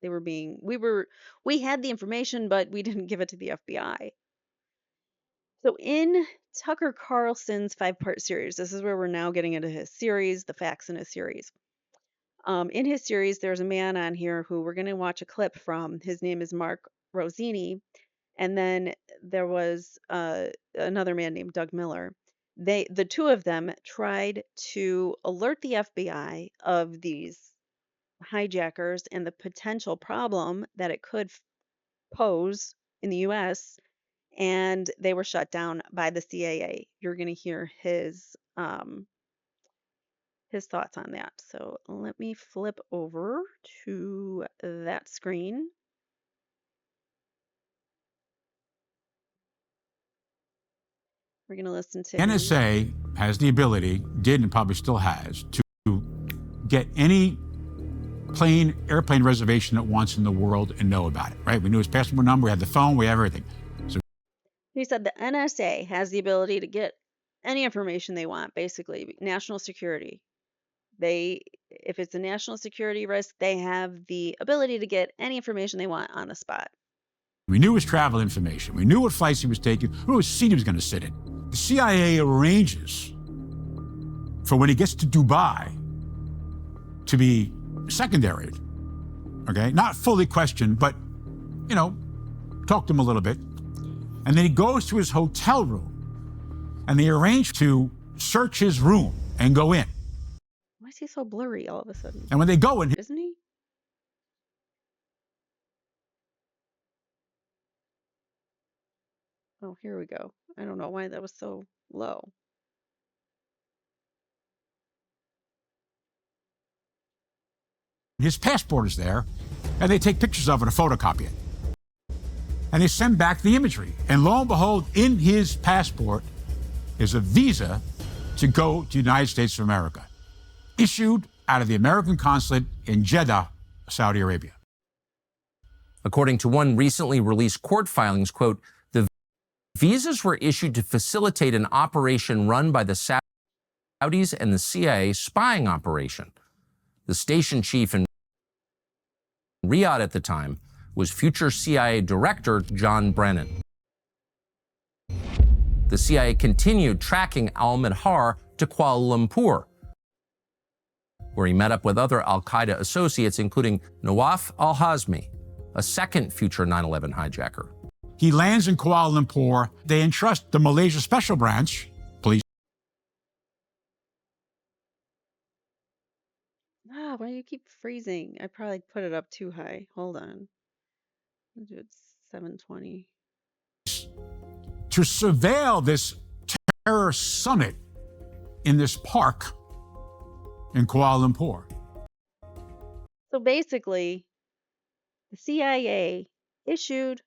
[SPEAKER 1] they were being we had the information, but we didn't give it to the FBI. So in Tucker Carlson's 5-part series, this is where we're now getting into his series, the facts in his series. In his series, there's a man on here who we're going to watch a clip from. His name is Mark Rosini. And then there was another man named Doug Miller. The two of them tried to alert the FBI of these hijackers and the potential problem that it could pose in the US, and they were shut down by the CIA. You're going to hear his thoughts on that. So let me flip over to that screen. We're going to listen to him.
[SPEAKER 8] NSA has the ability, did and probably still has, to get any airplane reservation it wants in the world and know about it, right? We knew his passport number, we had the phone, we have everything. So
[SPEAKER 1] He said the NSA has the ability to get any information they want, basically, national security. If it's a national security risk, they have the ability to get any information they want on the spot.
[SPEAKER 8] we knew his travel information. We knew what flights he was taking, we knew what seat he was going to sit in. The CIA arranges for when he gets to Dubai to be secondary, okay? Not fully questioned, but, talk to him a little bit. And then he goes to his hotel room, and they arrange to search his room and go in.
[SPEAKER 1] Why is he so blurry all of a sudden?
[SPEAKER 8] And when they go in,
[SPEAKER 1] Isn't he? Oh, here we go. I don't know why that was so low.
[SPEAKER 8] his passport is there, and they take pictures of it and photocopy it. And they send back the imagery. And lo and behold, in his passport is a visa to go to the United States of America, issued out of the American consulate in Jeddah, Saudi Arabia.
[SPEAKER 9] According to one recently released court filings, quote, the visas were issued to facilitate an operation run by the Saudis and the CIA spying operation. The station chief in Riyadh at the time was future CIA Director John Brennan. The CIA continued tracking al-Midhar to Kuala Lumpur, where he met up with other al-Qaeda associates, including Nawaf al-Hazmi, a second future 9/11 hijacker.
[SPEAKER 8] He lands in Kuala Lumpur. They entrust the Malaysia Special Branch police.
[SPEAKER 1] Why do you keep freezing? I probably put it up too high. Hold on. I'll do it 720.
[SPEAKER 8] To surveil this terror summit in this park in Kuala Lumpur.
[SPEAKER 1] So basically, the CIA issued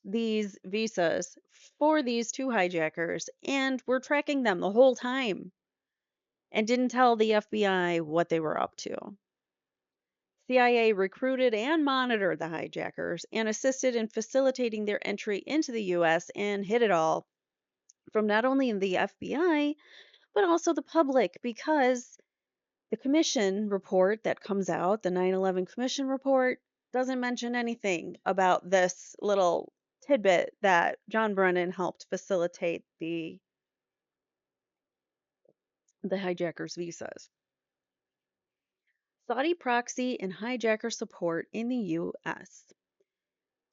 [SPEAKER 1] these visas for these two hijackers, and were tracking them the whole time and didn't tell the FBI what they were up to. CIA recruited and monitored the hijackers and assisted in facilitating their entry into the US and hid it all from not only the FBI, but also the public, because the commission report that comes out, the 9/11 commission report, doesn't mention anything about this little tidbit that John Brennan helped facilitate the hijackers' visas. Saudi proxy and hijacker support in the U.S.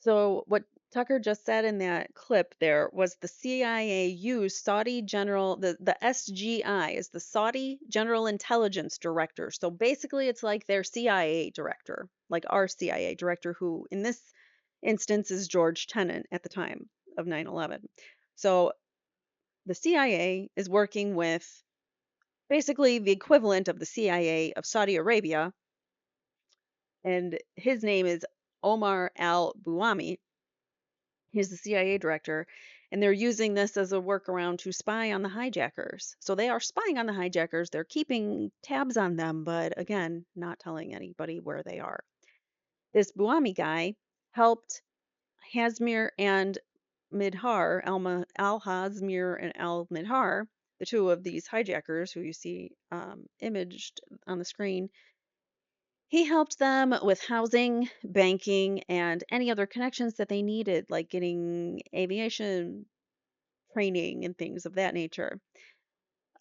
[SPEAKER 1] So what Tucker just said in that clip there was the CIA used Saudi General, the SGI is the Saudi General Intelligence Director. So basically it's like their CIA director, like our CIA director, who in this instance is George Tenet at the time of 9/11. So the CIA is working with basically the equivalent of the CIA of Saudi Arabia, and his name is Omar al-Buami. He's the CIA director, and they're using this as a workaround to spy on the hijackers. So they are spying on the hijackers. They're keeping tabs on them, but again, not telling anybody where they are. This Buami guy helped Hazmir and Midhar, Al-Hazmir and Al-Midhar, the two of these hijackers who you see imaged on the screen. He helped them with housing, banking, and any other connections that they needed, like getting aviation training and things of that nature.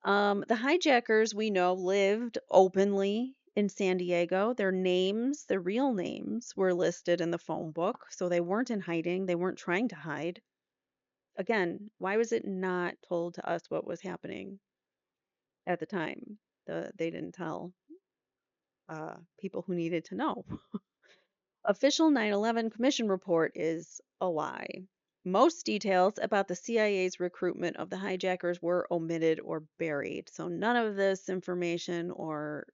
[SPEAKER 1] The hijackers we know lived openly in San Diego. Their names, their real names, were listed in the phone book, so they weren't in hiding. They weren't trying to hide. Again, why was it not told to us what was happening at the time? They didn't tell people who needed to know. Official 9/11 Commission report is a lie. Most details about the CIA's recruitment of the hijackers were omitted or buried. So none of this information or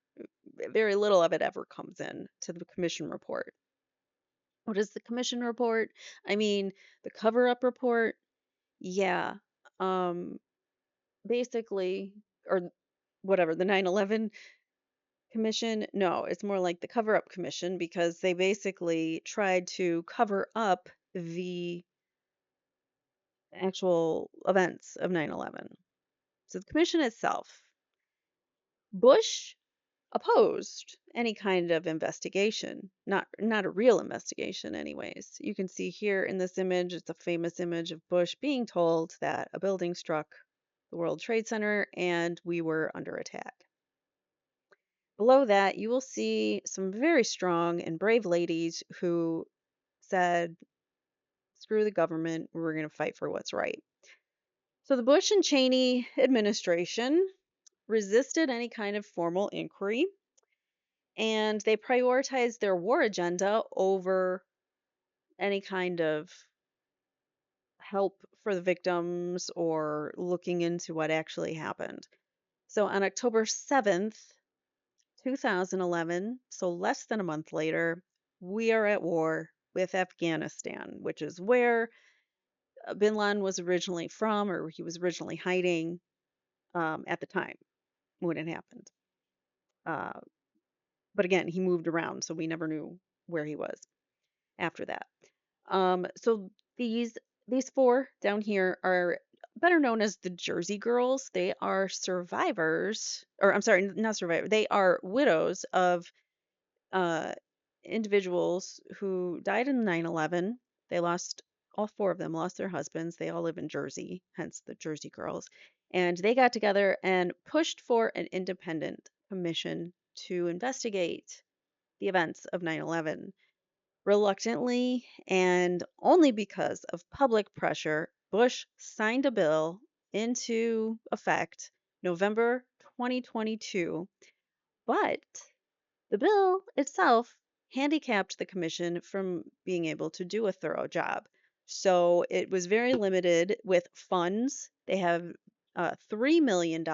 [SPEAKER 1] very little of it ever comes in to the commission report. What is the commission report? I mean, the cover-up report, yeah. Um basically, or whatever, the 9/11 commission, no, it's more like the cover-up commission because they basically tried to cover up the actual events of 9/11. So the commission itself, Bush opposed any kind of investigation, not a real investigation anyways. You can see here in this image, it's a famous image of Bush being told that a building struck the World Trade Center and we were under attack. Below that, you will see some very strong and brave ladies who said, screw the government, we're going to fight for what's right. So the Bush and Cheney administration resisted any kind of formal inquiry, and they prioritized their war agenda over any kind of help for the victims or looking into what actually happened. So on October 7th, 2011, so less than a month later, we are at war with Afghanistan, which is where bin Laden was originally from, or he was originally hiding at the time when it happened. Uh, but again, he moved around, so we never knew where he was after that. So these four down here are better known as the Jersey Girls. They are survivors, or I'm sorry, not survivors. They are widows of uh, individuals who died in 9/11. They lost, all four of them lost their husbands. They all live in Jersey, hence the Jersey Girls. And they got together and pushed for an independent commission to investigate the events of 9/11. Reluctantly, and only because of public pressure, Bush signed a bill into effect November 2022, but the bill itself handicapped the commission from being able to do a thorough job. So it was very limited with funds. They have $3 million,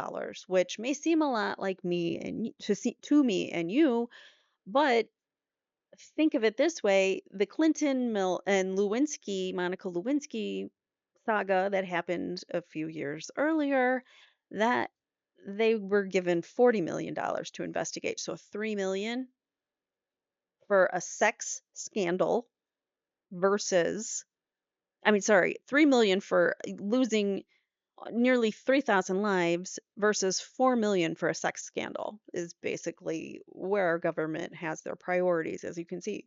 [SPEAKER 1] which may seem a lot like me and to me and you, but think of it this way: the Clinton and Monica Lewinsky saga that happened a few years earlier, that they were given $40 million to investigate. So 3 million for a sex scandal versus, I mean, sorry, 3 million for losing nearly 3,000 lives versus 4 million for a sex scandal is basically where our government has their priorities, as you can see.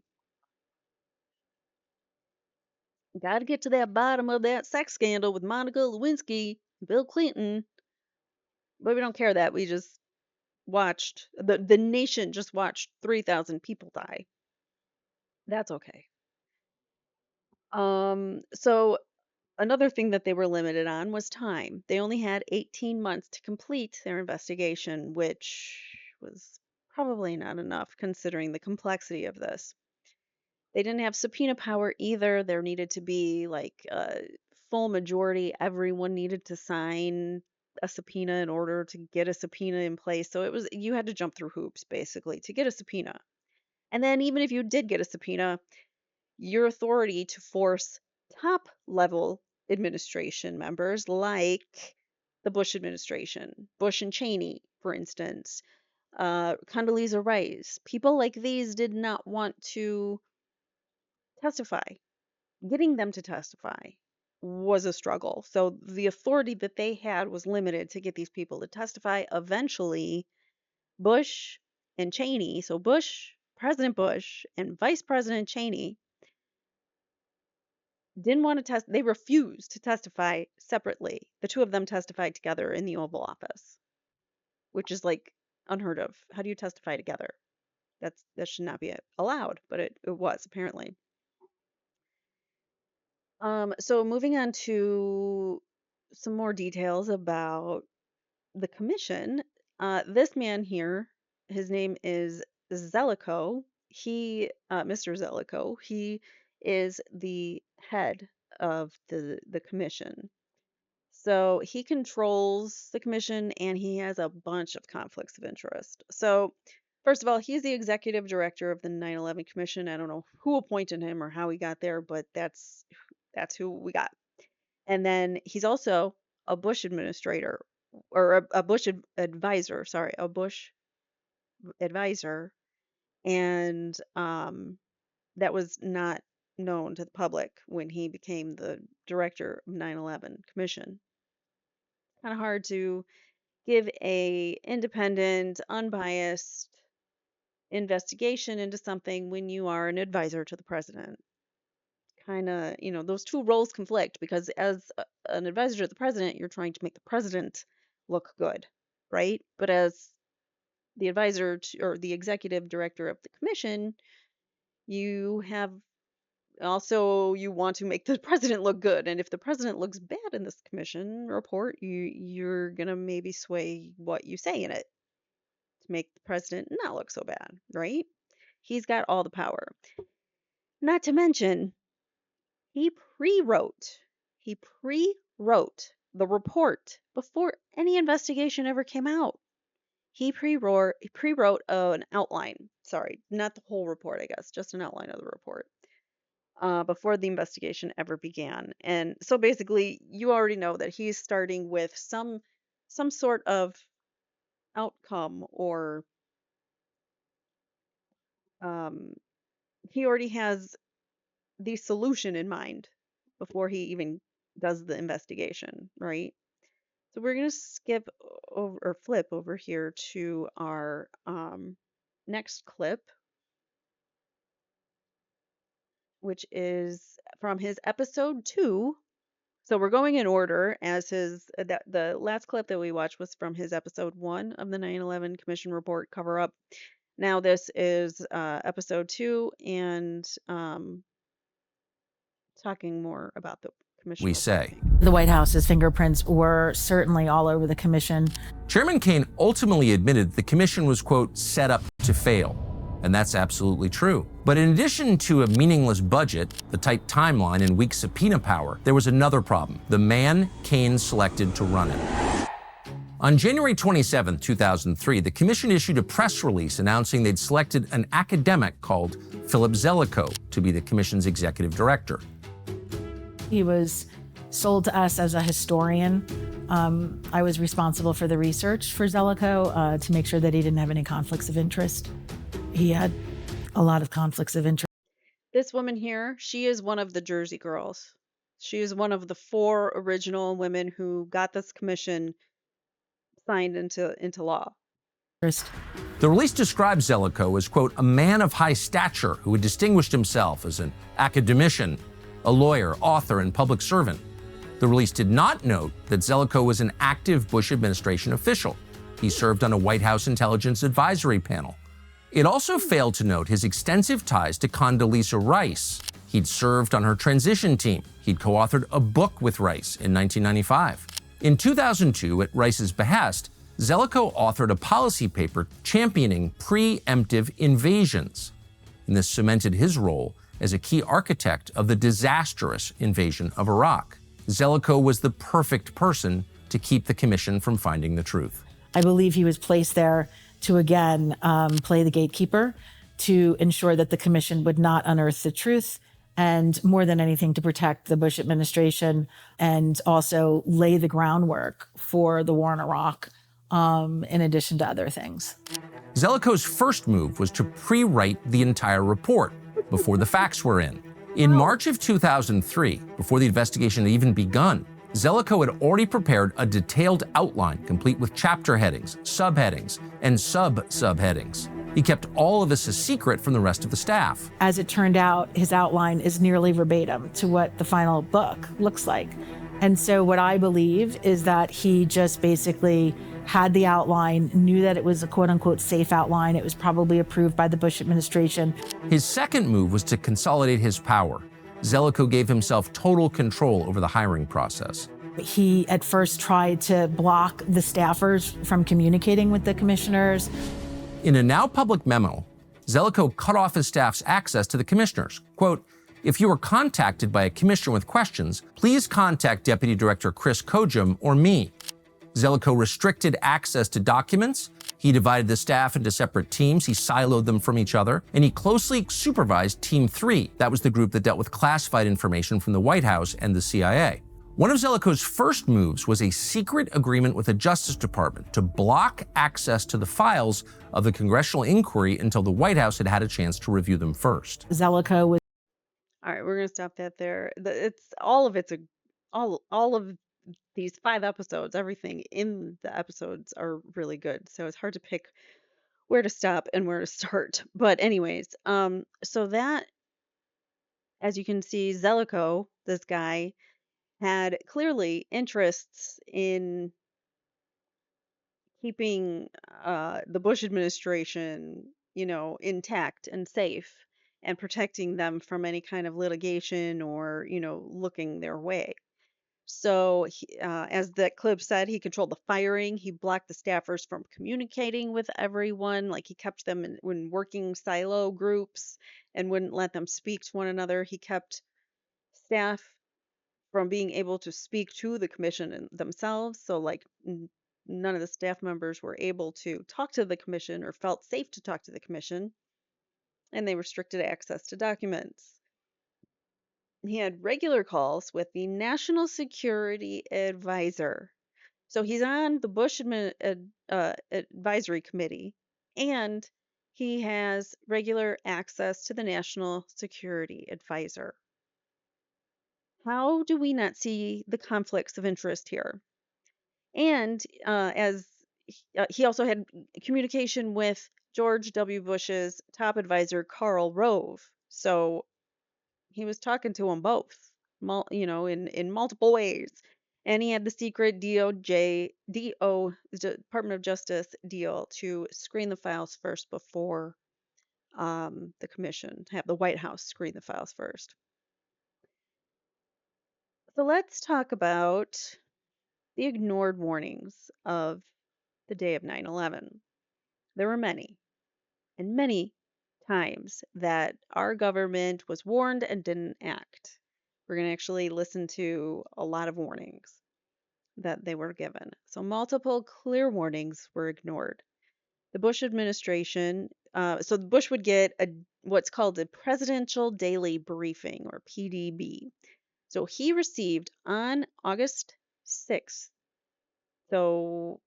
[SPEAKER 1] Got to get to that bottom of that sex scandal with Monica Lewinsky, Bill Clinton, but we don't care that. We just watched, the nation just watched 3,000 people die. That's okay. So another thing that they were limited on was time. They only had 18 months to complete their investigation, which was probably not enough considering the complexity of this. They didn't have subpoena power either. There needed to be like a full majority. Everyone needed to sign a subpoena in order to get a subpoena in place. So it was, you had to jump through hoops basically to get a subpoena. And then even if you did get a subpoena, your authority to force top level administration members like the Bush administration, Bush and Cheney, for instance, Condoleezza Rice, people like these did not want to testify. Getting them to testify was a struggle. So the authority that they had was limited to get these people to testify. Eventually, Bush and Cheney, so Bush, President Bush, and Vice President Cheney didn't want to they refused to testify separately. The two of them testified together in the Oval Office, which is like unheard of. How do you testify together? That should not be allowed, but it was apparently. So moving on to some more details about the commission. This man here, his name is Zelikow. Mr. Zelikow, he is the head of the commission. So he controls the commission and he has a bunch of conflicts of interest. So first of all, he's the executive director of the 9/11 Commission. I don't know who appointed him or how he got there, but that's who we got. And then he's also a Bush administrator or a Bush advisor, sorry, a Bush advisor. And that was not known to the public when he became the director of 9/11 Commission. Kind of hard to give a independent, unbiased investigation into something when you are an advisor to the president. Kind of, those two roles conflict because as an advisor to the president, you're trying to make the president look good, right? But as the advisor to, or the executive director of the commission, you have also you want to make the president look good. And if the president looks bad in this commission report, you're gonna maybe sway what you say in it to make the president not look so bad, right? He's got all the power. Not to mention, he pre-wrote the report before any investigation ever came out. He pre-wrote an outline. Sorry, not the whole report, I guess, just an outline of the report before the investigation ever began. And so basically, you already know that he's starting with some sort of outcome or he already has the solution in mind before he even does the investigation, right? So we're going to skip over or flip over here to our next clip, which is from his episode 2. So we're going in order as the last clip that we watched was from his episode 1 of the 9/11 Commission report cover up. Now this is episode 2 and talking more about the commission.
[SPEAKER 9] We say.
[SPEAKER 10] The White House's fingerprints were certainly all over the commission.
[SPEAKER 9] Chairman Kaine ultimately admitted the commission was, quote, set up to fail. And that's absolutely true. But in addition to a meaningless budget, the tight timeline, and weak subpoena power, there was another problem: the man Kaine selected to run it. On January 27, 2003, the commission issued a press release announcing they'd selected an academic called Philip Zelikow to be the commission's executive director.
[SPEAKER 10] He was sold to us as a historian. I was responsible for the research for Zelikow to make sure that he didn't have any conflicts of interest. He had a lot of conflicts of interest.
[SPEAKER 1] This woman here, she is one of the Jersey girls. She is one of the 4 original women who got this commission signed into law.
[SPEAKER 9] The release describes Zelikow as, quote, a man of high stature who had distinguished himself as an academician, a lawyer, author, and public servant. The release did not note that Zelikow was an active Bush administration official. He served on a White House intelligence advisory panel. It also failed to note his extensive ties to Condoleezza Rice, He'd served on her transition team. He'd co-authored a book with Rice in 1995. In 2002, at Rice's behest, Zelikow authored a policy paper championing preemptive invasions. And this cemented his role as a key architect of the disastrous invasion of Iraq. Zelikow was the perfect person to keep the commission from finding the truth.
[SPEAKER 10] I believe he was placed there to, again, play the gatekeeper, to ensure that the commission would not unearth the truth, and more than anything, to protect the Bush administration and also lay the groundwork for the war in Iraq, in addition to other things.
[SPEAKER 9] Zelikow's first move was to pre-write the entire report before the facts were in. In March of 2003, before the investigation had even begun, Zelikow had already prepared a detailed outline complete with chapter headings, subheadings, and sub-subheadings. He kept all of this a secret from the rest of the staff.
[SPEAKER 10] As it turned out, his outline is nearly verbatim to what the final book looks like. And so what I believe is that he just basically had the outline, knew that it was a quote-unquote safe outline. It was probably approved by the Bush administration.
[SPEAKER 9] His second move was to consolidate his power. Zelikow gave himself total control over the hiring process.
[SPEAKER 10] He at first tried to block the staffers from communicating with the commissioners.
[SPEAKER 9] In a now public memo, Zelikow cut off his staff's access to the commissioners. Quote, "If you are contacted by a commissioner with questions, please contact Deputy Director Chris Kojum or me." Zelikow restricted access to documents. He divided the staff into separate teams. He siloed them from each other, and he closely supervised Team 3. That was the group that dealt with classified information from the White House and the CIA. One of Zelikow's first moves was a secret agreement with the Justice Department to block access to the files of the congressional inquiry until the White House had had a chance to review them first.
[SPEAKER 10] Zelikow was
[SPEAKER 1] All right, we're gonna stop that there. It's all of all of these 5 episodes. Everything in the episodes are really good, so it's hard to pick where to stop and where to start. But anyways, so that, as you can see, Zelikow, this guy, had clearly interests in keeping the Bush administration, intact and safe, and protecting them from any kind of litigation or, looking their way. So, as that clip said, he controlled the firing. He blocked the staffers from communicating with everyone. Like, he kept them in working silo groups and wouldn't let them speak to one another. He kept staff from being able to speak to the commission themselves. So, like, none of the staff members were able to talk to the commission or felt safe to talk to the commission. And they restricted access to documents. He had regular calls with the National Security Advisor. So he's on the Bush Advisory Committee, and he has regular access to the National Security Advisor. How do we not see the conflicts of interest here? And as he also had communication with George W. Bush's top advisor, Karl Rove. So he was talking to them both, in multiple ways. And he had the secret Department of Justice deal to screen the files first before the commission, have the White House screen the files first. So let's talk about the ignored warnings of the day of 9/11. There were many, and many times that our government was warned and didn't act. We're going to actually listen to a lot of warnings that they were given. So multiple clear warnings were ignored. The Bush administration, so Bush would get what's called a Presidential Daily Briefing, or PDB. So he received on August 6th, so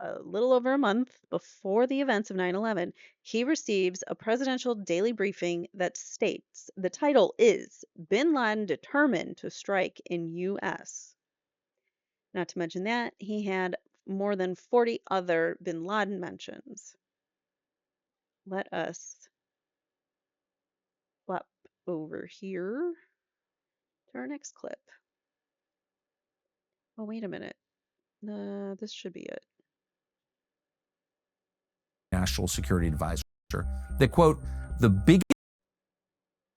[SPEAKER 1] a little over a month before the events of 9/11, he receives a presidential daily briefing that states the title is Bin Laden Determined to Strike in U.S. Not to mention that he had more than 40 other bin Laden mentions. Let us flip over here to our next clip. Oh, wait a minute. This should be it.
[SPEAKER 9] National Security Advisor, that, quote, "the biggest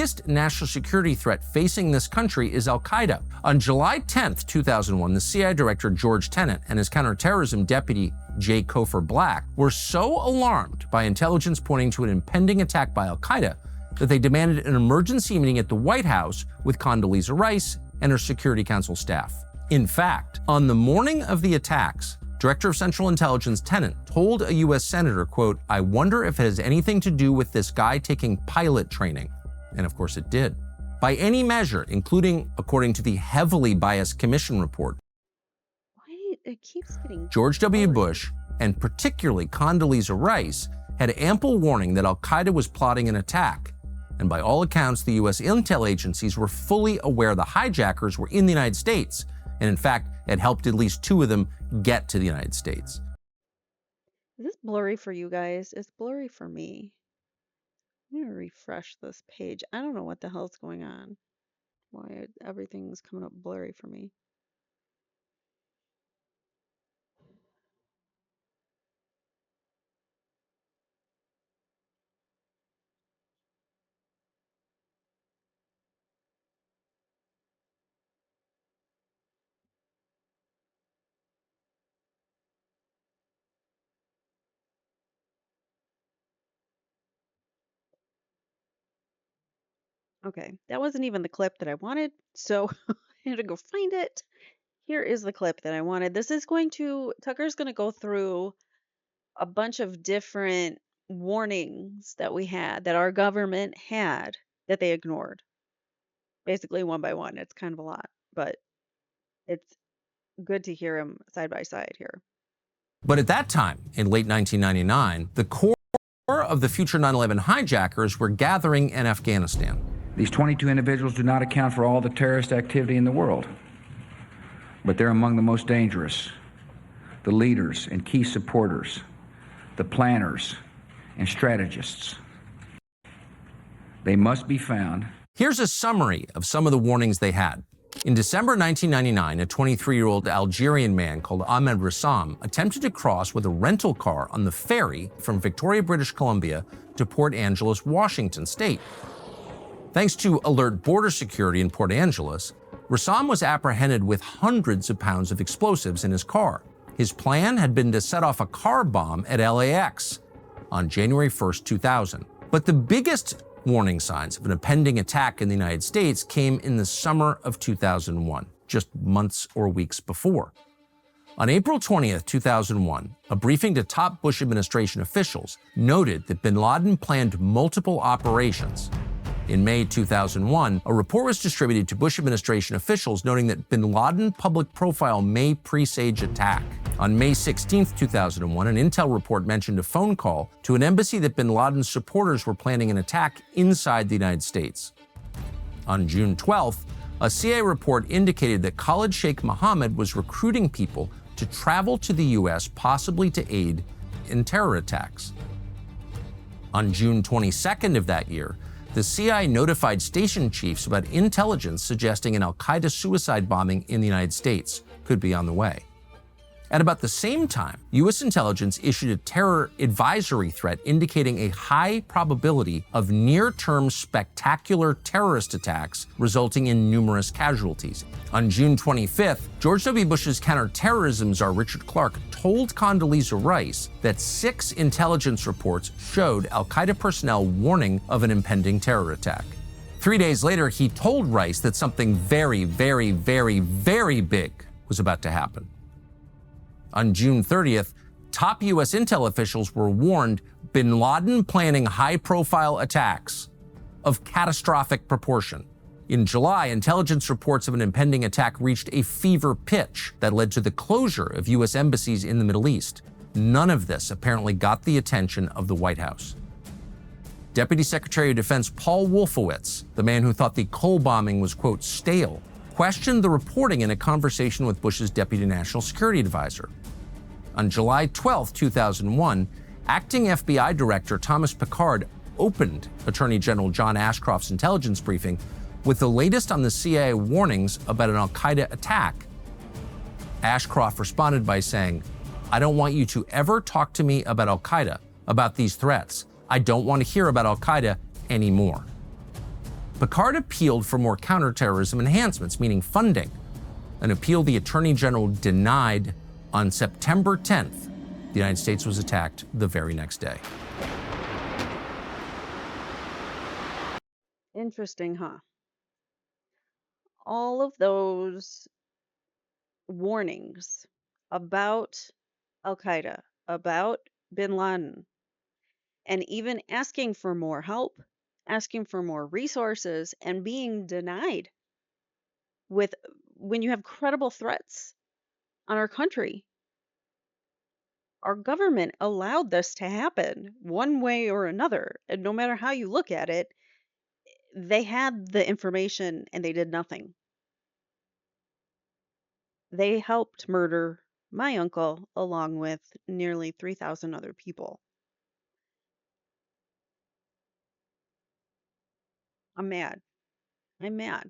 [SPEAKER 9] biggest national security threat facing this country is al-Qaeda. On July 10th, 2001, the CIA director George Tenet and his counterterrorism deputy J. Cofer Black were so alarmed by intelligence pointing to an impending attack by al-Qaeda that they demanded an emergency meeting at the White House with Condoleezza Rice and her Security Council staff. In fact, on the morning of the attacks, Director of Central Intelligence Tenet told a U.S. Senator, quote, "I wonder if it has anything to do with this guy taking pilot training." And of course it did. By any measure, including, according to the heavily biased commission report,
[SPEAKER 1] Why it keeps getting
[SPEAKER 9] George W. Bush, and particularly Condoleezza Rice, had ample warning that al-Qaeda was plotting an attack. And by all accounts, the U.S. intel agencies were fully aware the hijackers were in the United States, and in fact, had helped at least 2 of them get to the United States.
[SPEAKER 1] Is this blurry for you guys? It's blurry for me. I'm gonna refresh this page. I don't know what the hell's going on. Why everything's coming up blurry for me. Okay, that wasn't even the clip that I wanted, so I had to go find it. Here is the clip that I wanted. Tucker's going to go through a bunch of different warnings that our government had, that they ignored. Basically, one by one. It's kind of a lot, but it's good to hear them side by side here.
[SPEAKER 9] But at that time, in late 1999, the core of the future 9/11 hijackers were gathering in Afghanistan.
[SPEAKER 11] These 22 individuals do not account for all the terrorist activity in the world, but they're among the most dangerous, the leaders and key supporters, the planners and strategists. They must be found.
[SPEAKER 9] Here's a summary of some of the warnings they had. In December 1999, a 23-year-old Algerian man called Ahmed Rassam attempted to cross with a rental car on the ferry from Victoria, British Columbia to Port Angeles, Washington State. Thanks to alert border security in Port Angeles, Rassam was apprehended with hundreds of pounds of explosives in his car. His plan had been to set off a car bomb at LAX on January 1st, 2000. But the biggest warning signs of an impending attack in the United States came in the summer of 2001, just months or weeks before. On April 20th, 2001, a briefing to top Bush administration officials noted that bin Laden planned multiple operations. In May 2001, a report was distributed to Bush administration officials noting that bin Laden public profile may presage attack. On May 16, 2001, an intel report mentioned a phone call to an embassy that bin Laden's supporters were planning an attack inside the United States. On June 12th, a CIA report indicated that Khalid Sheikh Mohammed was recruiting people to travel to the U.S., possibly to aid in terror attacks. On June 22nd of that year, the CIA notified station chiefs about intelligence suggesting an al-Qaeda suicide bombing in the United States could be on the way. At about the same time, U.S. intelligence issued a terror advisory threat indicating a high probability of near-term spectacular terrorist attacks resulting in numerous casualties. On June 25th, George W. Bush's counterterrorism czar Richard Clarke told Condoleezza Rice that 6 intelligence reports showed al-Qaeda personnel warning of an impending terror attack. 3 days later, he told Rice that something very, very, very, very big was about to happen. On June 30th, top U.S. intel officials were warned bin Laden planning high-profile attacks of catastrophic proportion. In July, intelligence reports of an impending attack reached a fever pitch that led to the closure of U.S. embassies in the Middle East. None of this apparently got the attention of the White House. Deputy Secretary of Defense Paul Wolfowitz, the man who thought the Cole bombing was, quote, stale, questioned the reporting in a conversation with Bush's Deputy National Security Advisor. On July 12, 2001, acting FBI Director Thomas Pickard opened Attorney General John Ashcroft's intelligence briefing with the latest on the CIA warnings about an al-Qaeda attack. Ashcroft responded by saying, "I don't want you to ever talk to me about al-Qaeda, about these threats. I don't want to hear about al-Qaeda anymore." Picard appealed for more counterterrorism enhancements, meaning funding, an appeal the Attorney General denied. On September 10th, the United States was attacked the very next day.
[SPEAKER 1] Interesting, huh? All of those warnings about Al Qaeda, about bin Laden, and even asking for more help, asking for more resources, and being denied with when you have credible threats on our country. Our government allowed this to happen one way or another, and no matter how you look at it, they had the information and they did nothing. They helped murder my uncle along with nearly 3,000 other people. I'm mad. I'm mad.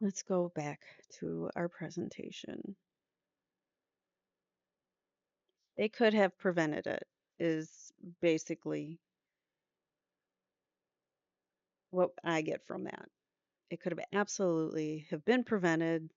[SPEAKER 1] Let's go back to our presentation. They could have prevented it, is basically what I get from that. It could have absolutely have been prevented.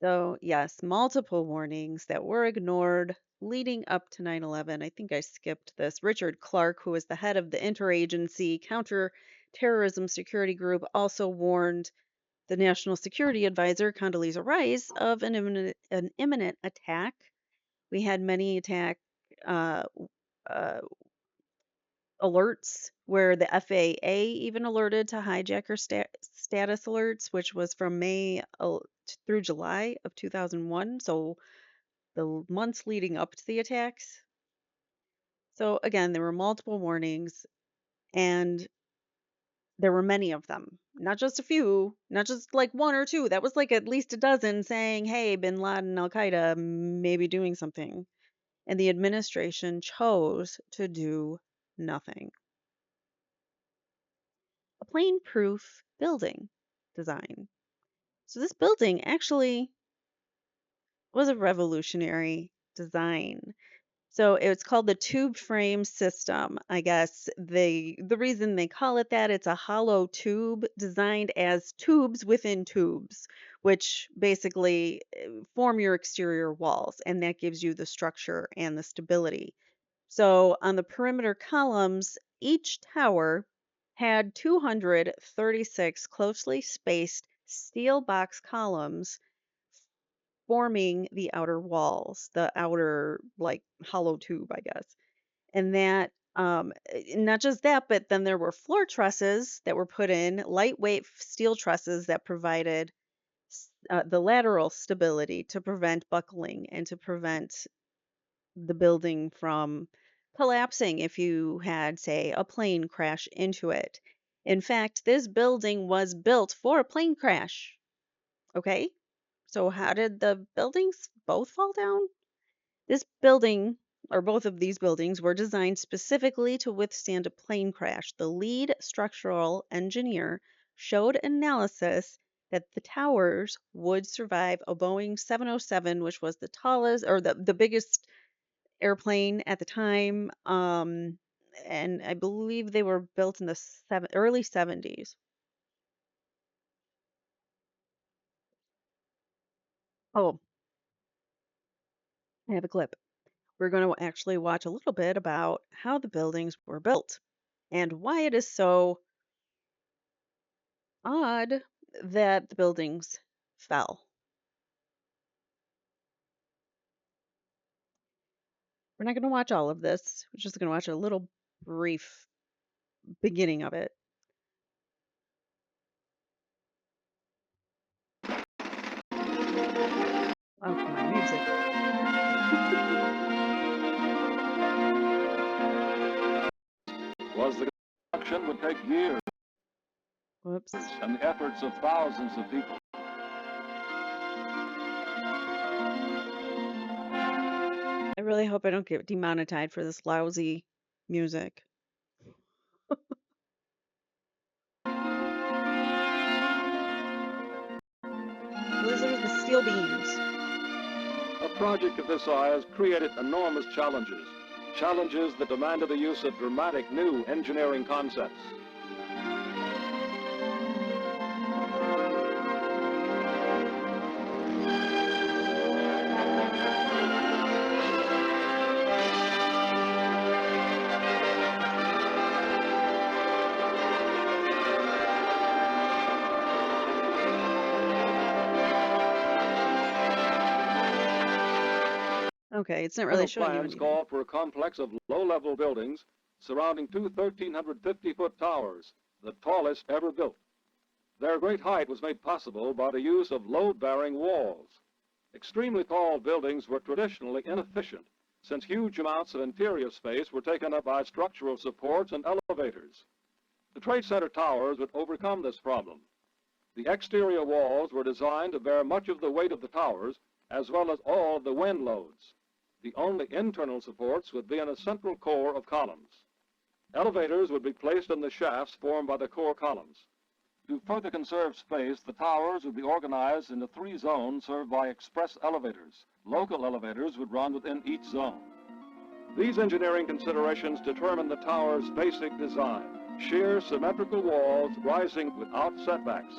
[SPEAKER 1] So, yes, multiple warnings that were ignored leading up to 9/11. I think I skipped this. Richard Clark, who was the head of the Interagency Counterterrorism Security Group, also warned the National Security Advisor, Condoleezza Rice, of an imminent attack. We had many attack uh, uh, alerts where the FAA even alerted to hijacker status alerts, which was from May through July of 2001. So the months leading up to the attacks. So again, there were multiple warnings and there were many of them, not just a few, not just like one or two. That was like at least a dozen saying, hey, bin Laden, Al Qaeda may be doing something. And the administration chose to do nothing. A plane proof building design. So this building actually was a revolutionary design. So it's called the tube frame system. I guess the reason they call it that, it's a hollow tube designed as tubes within tubes, which basically form your exterior walls, and that gives you the structure and the stability. So on the perimeter columns, each tower had 236 closely spaced steel box columns forming the outer walls, the outer like hollow tube, I guess. And that not just that, but then there were floor trusses that were put in, lightweight steel trusses that provided the lateral stability to prevent buckling and to prevent the building from collapsing if you had, say, a plane crash into it. In fact, this building was built for a plane crash. Okay? So, how did the buildings both fall down? This building, or both of these buildings, were designed specifically to withstand a plane crash. The lead structural engineer showed analysis that the towers would survive a Boeing 707, which was the tallest or the biggest airplane at the time. And I believe they were built in the early 70s. Oh, I have a clip. We're going to actually watch a little bit about how the buildings were built and why it is so odd that the buildings fell. We're not going to watch all of this. We're just going to watch a little brief beginning of it. Oh, come on, music.
[SPEAKER 12] Was the construction would take years.
[SPEAKER 1] Whoops.
[SPEAKER 12] And the efforts of thousands of people.
[SPEAKER 1] I really hope I don't get demonetized for this lousy music. Those are the steel beams.
[SPEAKER 12] A project of this size created enormous challenges. challenges that demanded the use of dramatic new engineering concepts.
[SPEAKER 1] Okay, it's not really
[SPEAKER 12] Final
[SPEAKER 1] showing you
[SPEAKER 12] plans
[SPEAKER 1] anything.
[SPEAKER 12] called for a complex of low-level buildings surrounding two 1,350-foot towers, the tallest ever built. Their great height was made possible by the use of load-bearing walls. Extremely tall buildings were traditionally inefficient, since huge amounts of interior space were taken up by structural supports and elevators. The Trade Center towers would overcome this problem. The exterior walls were designed to bear much of the weight of the towers, as well as all of the wind loads. The only internal supports would be in a central core of columns. Elevators would be placed in the shafts formed by the core columns. To further conserve space, the towers would be organized into 3 zones served by express elevators. Local elevators would run within each zone. These engineering considerations determine the tower's basic design: sheer symmetrical walls rising without setbacks.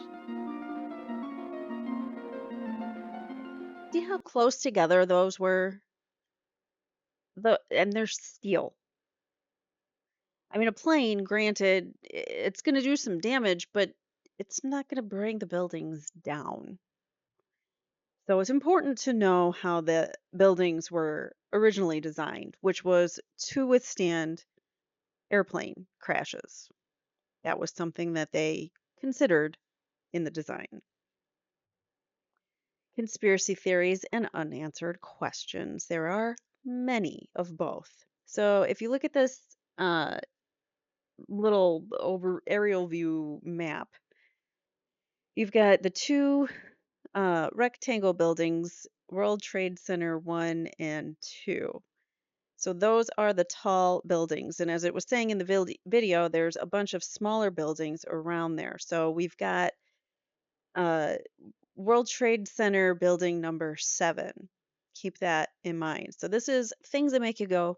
[SPEAKER 1] See how close together those were? And they're steel. I mean, a plane, granted, it's going to do some damage, but it's not going to bring the buildings down. So it's important to know how the buildings were originally designed, which was to withstand airplane crashes. That was something that they considered in the design. Conspiracy theories and unanswered questions. There are many of both. So if you look at this little over aerial view map, you've got the two rectangle buildings, World Trade Center 1 and 2. So those are the tall buildings. And as it was saying in the video, there's a bunch of smaller buildings around there. So we've got uh, World Trade Center building number 7. Keep that in mind. So this is things that make you go,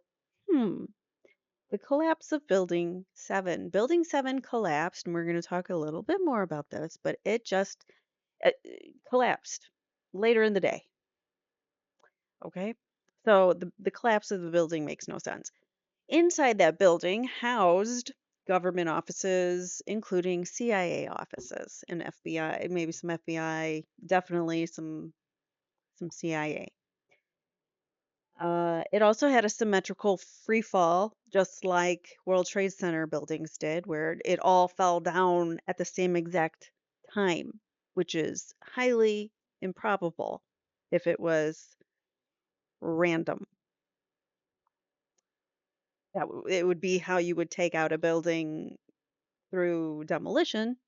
[SPEAKER 1] the collapse of Building 7. Building 7 collapsed, and we're going to talk a little bit more about this, but it just uh, collapsed later in the day. Okay? So the collapse of the building makes no sense. Inside that building housed government offices, including CIA offices and FBI, maybe some FBI, definitely some CIA. It also had a symmetrical free fall, just like World Trade Center buildings did, where it all fell down at the same exact time, which is highly improbable if it was random. It would be how you would take out a building through demolition,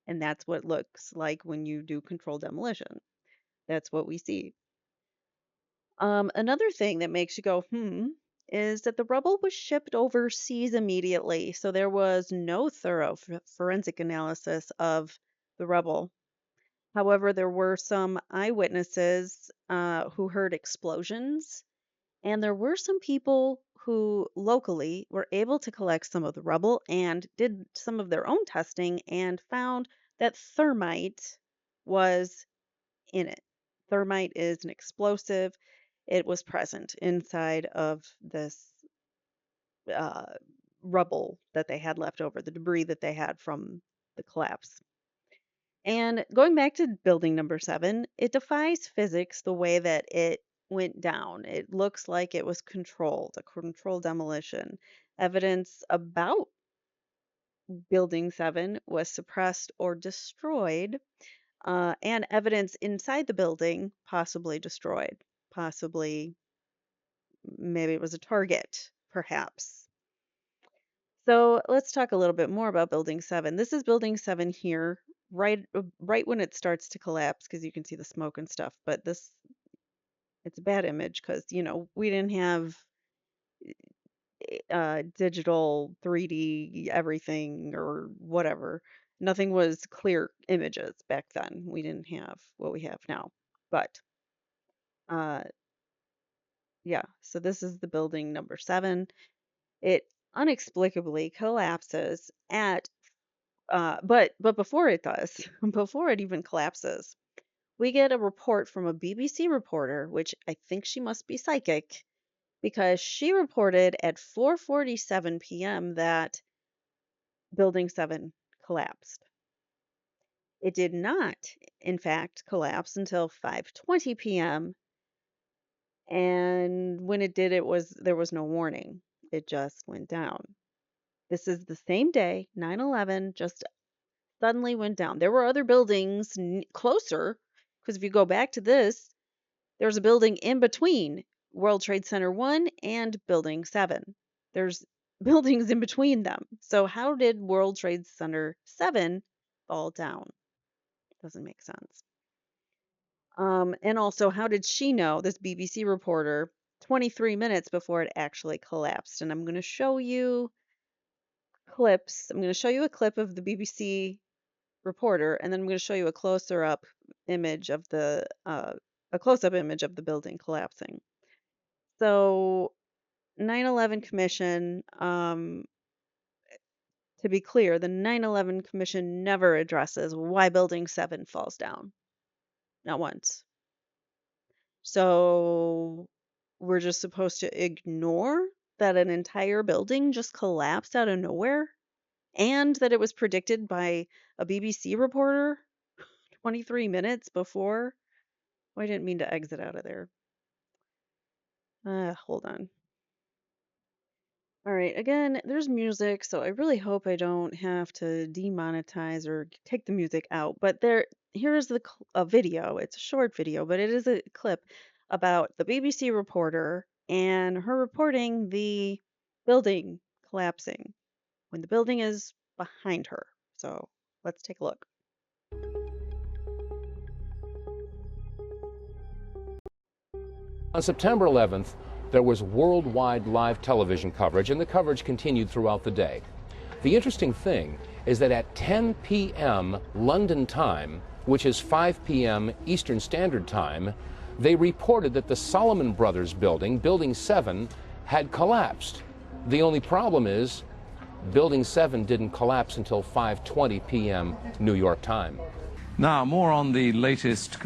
[SPEAKER 1] and that's what it looks like when you do controlled demolition. That's what we see. Another thing that makes you go, is that the rubble was shipped overseas immediately, so there was no thorough forensic analysis of the rubble. However, there were some eyewitnesses who heard explosions, and there were some people who locally were able to collect some of the rubble and did some of their own testing and found that thermite was in it. Thermite is an explosive. It was present inside of this uh, rubble that they had left over, the debris that they had from the collapse. And going back to building number 7, it defies physics the way that it went down. It looks like it was controlled, a controlled demolition. Evidence about building 7 was suppressed or destroyed, and evidence inside the building possibly destroyed. Possibly, maybe it was a target, perhaps. So let's talk a little bit more about Building 7. This is Building 7 here, right when it starts to collapse, because you can see the smoke and stuff. But it's a bad image because we didn't have digital 3D everything or whatever. Nothing was clear images back then. We didn't have what we have now. But Yeah, so this is the building number 7. It inexplicably collapses at but before it does, before it even collapses, we get a report from a BBC reporter, which I think she must be psychic, because she reported at 4:47 p.m. that building 7 collapsed. It did not, in fact, collapse until 5:20 p.m. And when it did, there was no warning. It just went down. This is the same day, 9/11 just suddenly went down. There were other buildings closer, because if you go back to this, there's a building in between World Trade Center 1 and Building 7. There's buildings in between them. So how did World Trade Center 7 fall down? Doesn't make sense. And also, how did she know, this BBC reporter, 23 minutes before it actually collapsed? And I'm going to show you clips. I'm going to show you a clip of the BBC reporter, and then I'm going to show you a closer-up image of a close-up image of the building collapsing. So, 9/11 Commission, to be clear, the 9/11 Commission never addresses why Building 7 falls down. Not once. So, we're just supposed to ignore that an entire building just collapsed out of nowhere and that it was predicted by a BBC reporter 23 minutes before. Oh, I didn't mean to exit out of there. Hold on. All right, again, there's music, so I really hope I don't have to demonetize or take the music out. But here's a video. It's a short video, but it is a clip about the BBC reporter and her reporting the building collapsing when the building is behind her. So let's take a look.
[SPEAKER 9] On September 11th, there was worldwide live television coverage, and the coverage continued throughout the day. The interesting thing is that at 10 p.m. London time, which is 5 p.m. Eastern Standard Time, they reported that the Salomon Brothers building, Building 7, had collapsed. The only problem is Building 7 didn't collapse until 5:20 p.m. New York time.
[SPEAKER 13] Now, more on the latest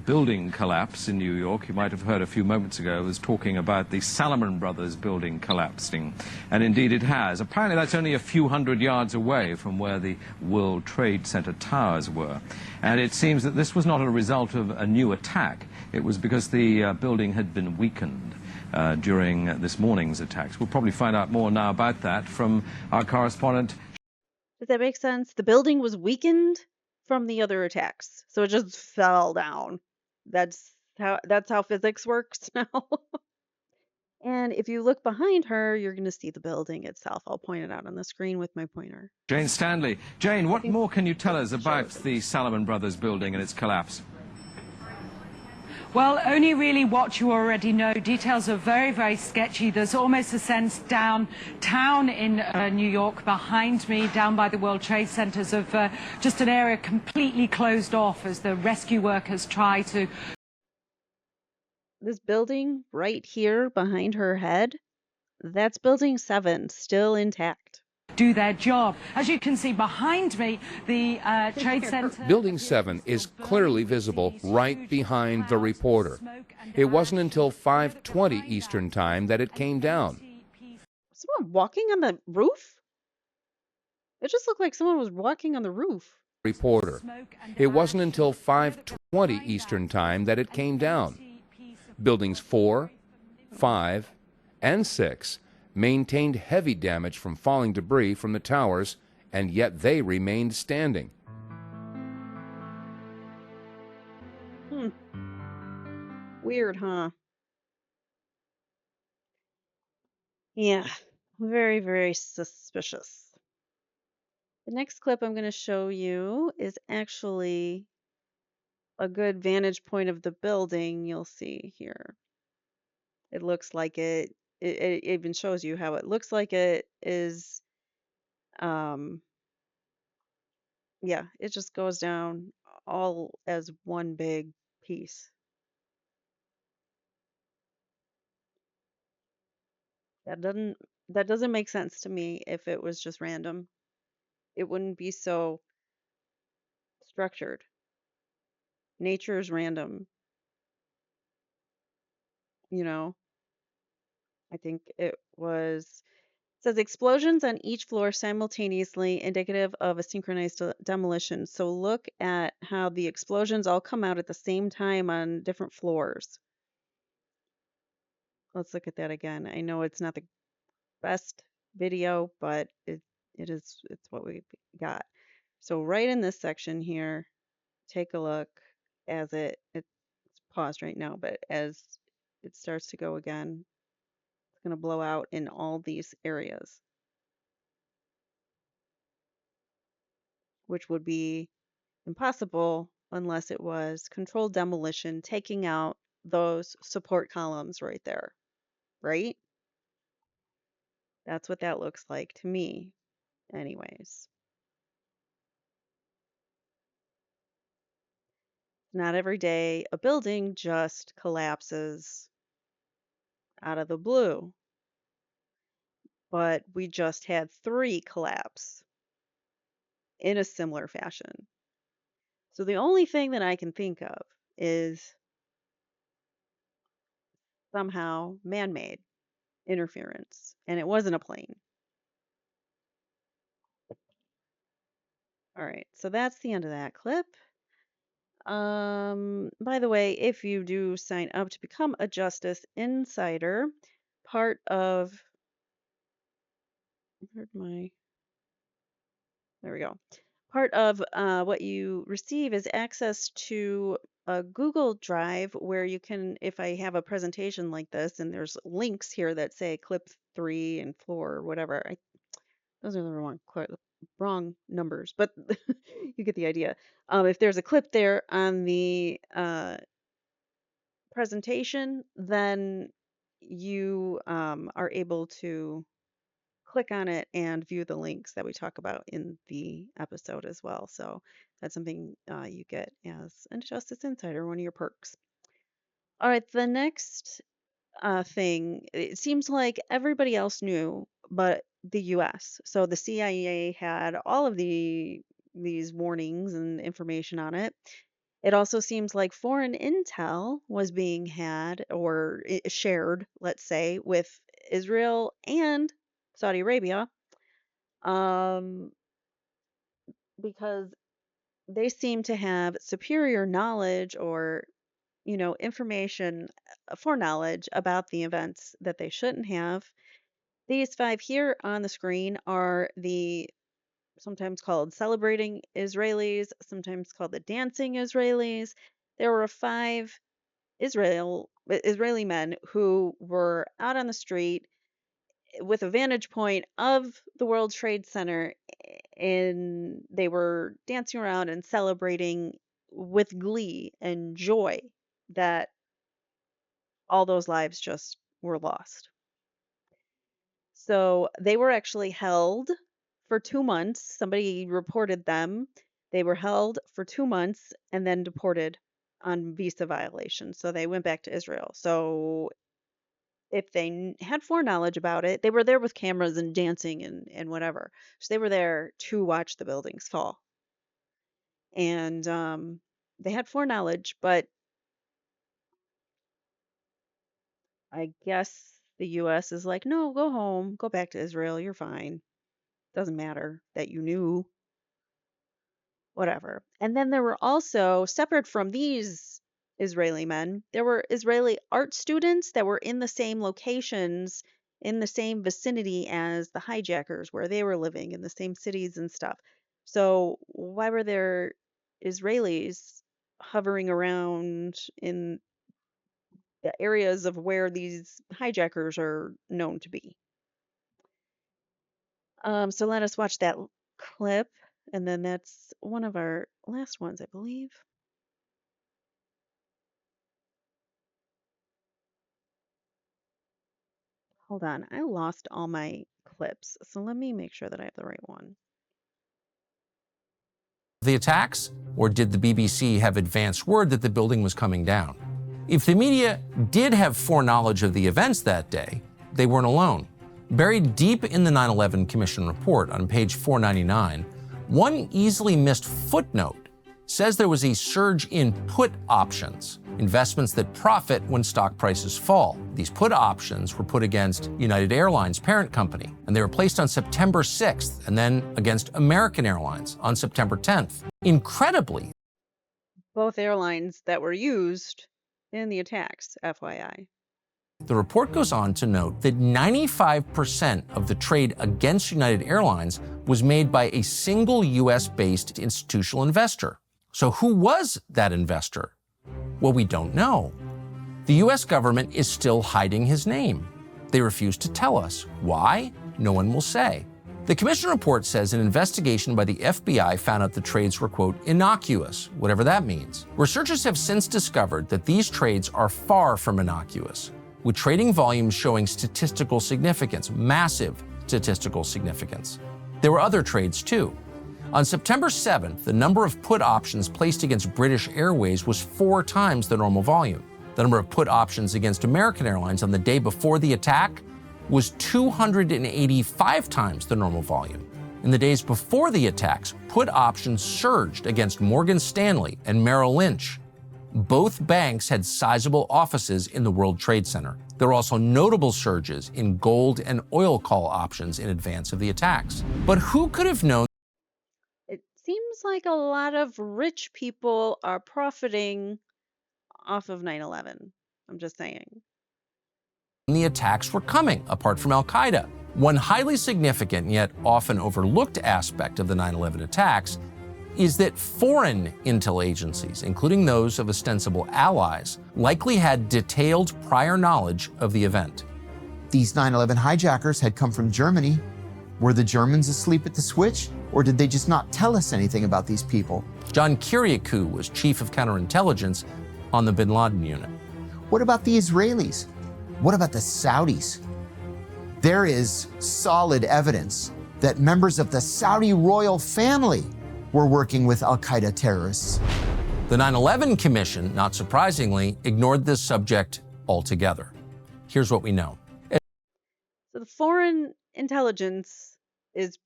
[SPEAKER 13] building collapse in New York. You might have heard a few moments ago I was talking about the Salomon Brothers building collapsing, and indeed it has. Apparently that's only a few hundred yards away from where the World Trade Center towers were, and it seems that this was not a result of a new attack. It was because the building had been weakened during this morning's attacks. We'll probably find out more now about that from our correspondent.
[SPEAKER 1] Does that make sense? The building was weakened from the other attacks, so it just fell down. That's how physics works now. And if you look behind her, you're going to see the building itself. I'll point it out on the screen with my pointer.
[SPEAKER 13] Jane Stanley. Jane, what more can you tell us about the Salomon Brothers building and its collapse?
[SPEAKER 3] Well, only really what you already know. Details are very, very sketchy. There's almost a sense downtown in New York behind me, down by the World Trade Centers, of just an area completely closed off as the rescue workers try to...
[SPEAKER 1] This building right here behind her head, that's Building 7, still intact.
[SPEAKER 3] Do their job. As you can see behind me, the Trade Center...
[SPEAKER 9] Building 7 is clearly visible right behind the reporter. It wasn't until 5:20 Eastern Time that it came down.
[SPEAKER 1] Someone walking on the roof? It just looked like someone was walking on the roof.
[SPEAKER 9] Reporter. It wasn't until 5:20 Eastern Time that it came down. Buildings 4, 5, and 6 maintained heavy damage from falling debris from the towers, and yet they remained standing.
[SPEAKER 1] Weird, huh? Yeah, very, very suspicious. The next clip I'm going to show you is actually a good vantage point of the building. You'll see here. It looks like it even shows you how it looks like it is. Yeah, it just goes down all as one big piece. That doesn't that doesn't make sense to me if it was just random. It wouldn't be so structured. Nature is random, you know. I think it was says explosions on each floor simultaneously indicative of a synchronized demolition. So look at how the explosions all come out at the same time on different floors. Let's look at that again. I know it's not the best video, but it's what we got. So right in this section here, take a look as it's paused right now, but as it starts to go again, it's going to blow out in all these areas, which would be impossible unless it was controlled demolition, taking out those support columns right there, right? That's what that looks like to me, anyways. Not every day a building just collapses out of the blue, but we just had 3 collapse in a similar fashion. So the only thing that I can think of is somehow man-made interference, and it wasn't a plane. All right, so that's the end of that clip. By the way, if you do sign up to become a Justice Insider, part of there we go. Part of what you receive is access to a Google Drive where you can, if I have a presentation like this and there's links here that say clip 3 and 4 or whatever, those are the wrong numbers, but you get the idea. If there's a clip there on the presentation, then you are able to click on it and view the links that we talk about in the episode as well. So that's something you get as a Justice Insider, one of your perks. All right, the next thing, it seems like everybody else knew but the US. So the CIA had all of these warnings and information on it. It also seems like foreign intel was being had or shared, let's say, with Israel and Saudi Arabia, because they seem to have superior knowledge or, information, foreknowledge about the events that they shouldn't have. These 5 here on the screen are the sometimes called celebrating Israelis, sometimes called the dancing Israelis. There were 5 Israeli men who were out on the street with a vantage point of the World Trade Center, and they were dancing around and celebrating with glee and joy that all those lives just were lost. So they were actually held for 2 months. Somebody reported them. They were held for 2 months and then deported on visa violations. So they went back to Israel. So if they had foreknowledge about it, they were there with cameras and dancing and whatever. So they were there to watch the buildings fall. And they had foreknowledge, but I guess the US is like, no, go home, go back to Israel, you're fine. Doesn't matter that you knew, whatever. And then there were also, separate from these Israeli men, there were Israeli art students that were in the same locations, in the same vicinity as the hijackers, where they were living in the same cities and stuff. So why were there Israelis hovering around in the areas of where these hijackers are known to be? So let us watch that clip, and then that's one of our last ones, I believe. Hold on, I lost all my clips, so let me make sure that I have the right one.
[SPEAKER 9] The attacks, or did the BBC have advance word that the building was coming down? If the media did have foreknowledge of the events that day, they weren't alone. Buried deep in the 9/11 Commission report on page 499, one easily missed footnote says there was a surge in put options, investments that profit when stock prices fall. These put options were put against United Airlines' parent company, and they were placed on September 6th and then against American Airlines on September 10th. Incredibly,
[SPEAKER 1] Both airlines that were used in the attacks, FYI.
[SPEAKER 9] the report goes on to note that 95% of the trade against United Airlines was made by a single US-based institutional investor. So who was that investor? Well, we don't know. The US government is still hiding his name. They refuse to tell us. Why? No one will say. The commission report says an investigation by the FBI found out the trades were, quote, innocuous, whatever that means. Researchers have since discovered that these trades are far from innocuous, with trading volumes showing statistical significance, massive statistical significance. There were other trades too. On September 7th, the number of put options placed against British Airways was 4 times the normal volume. The number of put options against American Airlines on the day before the attack was 285 times the normal volume. In the days before the attacks, put options surged against Morgan Stanley and Merrill Lynch. Both banks had sizable offices in the World Trade Center. There were also notable surges in gold and oil call options in advance of the attacks. But who could have known?
[SPEAKER 1] It seems like a lot of rich people are profiting off of 9/11. I'm just saying.
[SPEAKER 9] The attacks were coming, apart from al-Qaeda. One highly significant yet often overlooked aspect of the 9/11 attacks is that foreign intel agencies, including those of ostensible allies, likely had detailed prior knowledge of the event.
[SPEAKER 14] These 9/11 hijackers had come from Germany. Were the Germans asleep at the switch, or did they just not tell us anything about these people?
[SPEAKER 9] John Kiriakou was chief of counterintelligence on the bin Laden unit.
[SPEAKER 14] What about the Israelis? What about the Saudis? There is solid evidence that members of the Saudi royal family were working with al-Qaeda terrorists.
[SPEAKER 9] The 9/11 Commission, not surprisingly, ignored this subject altogether. Here's what we know.
[SPEAKER 1] So the foreign intelligence is,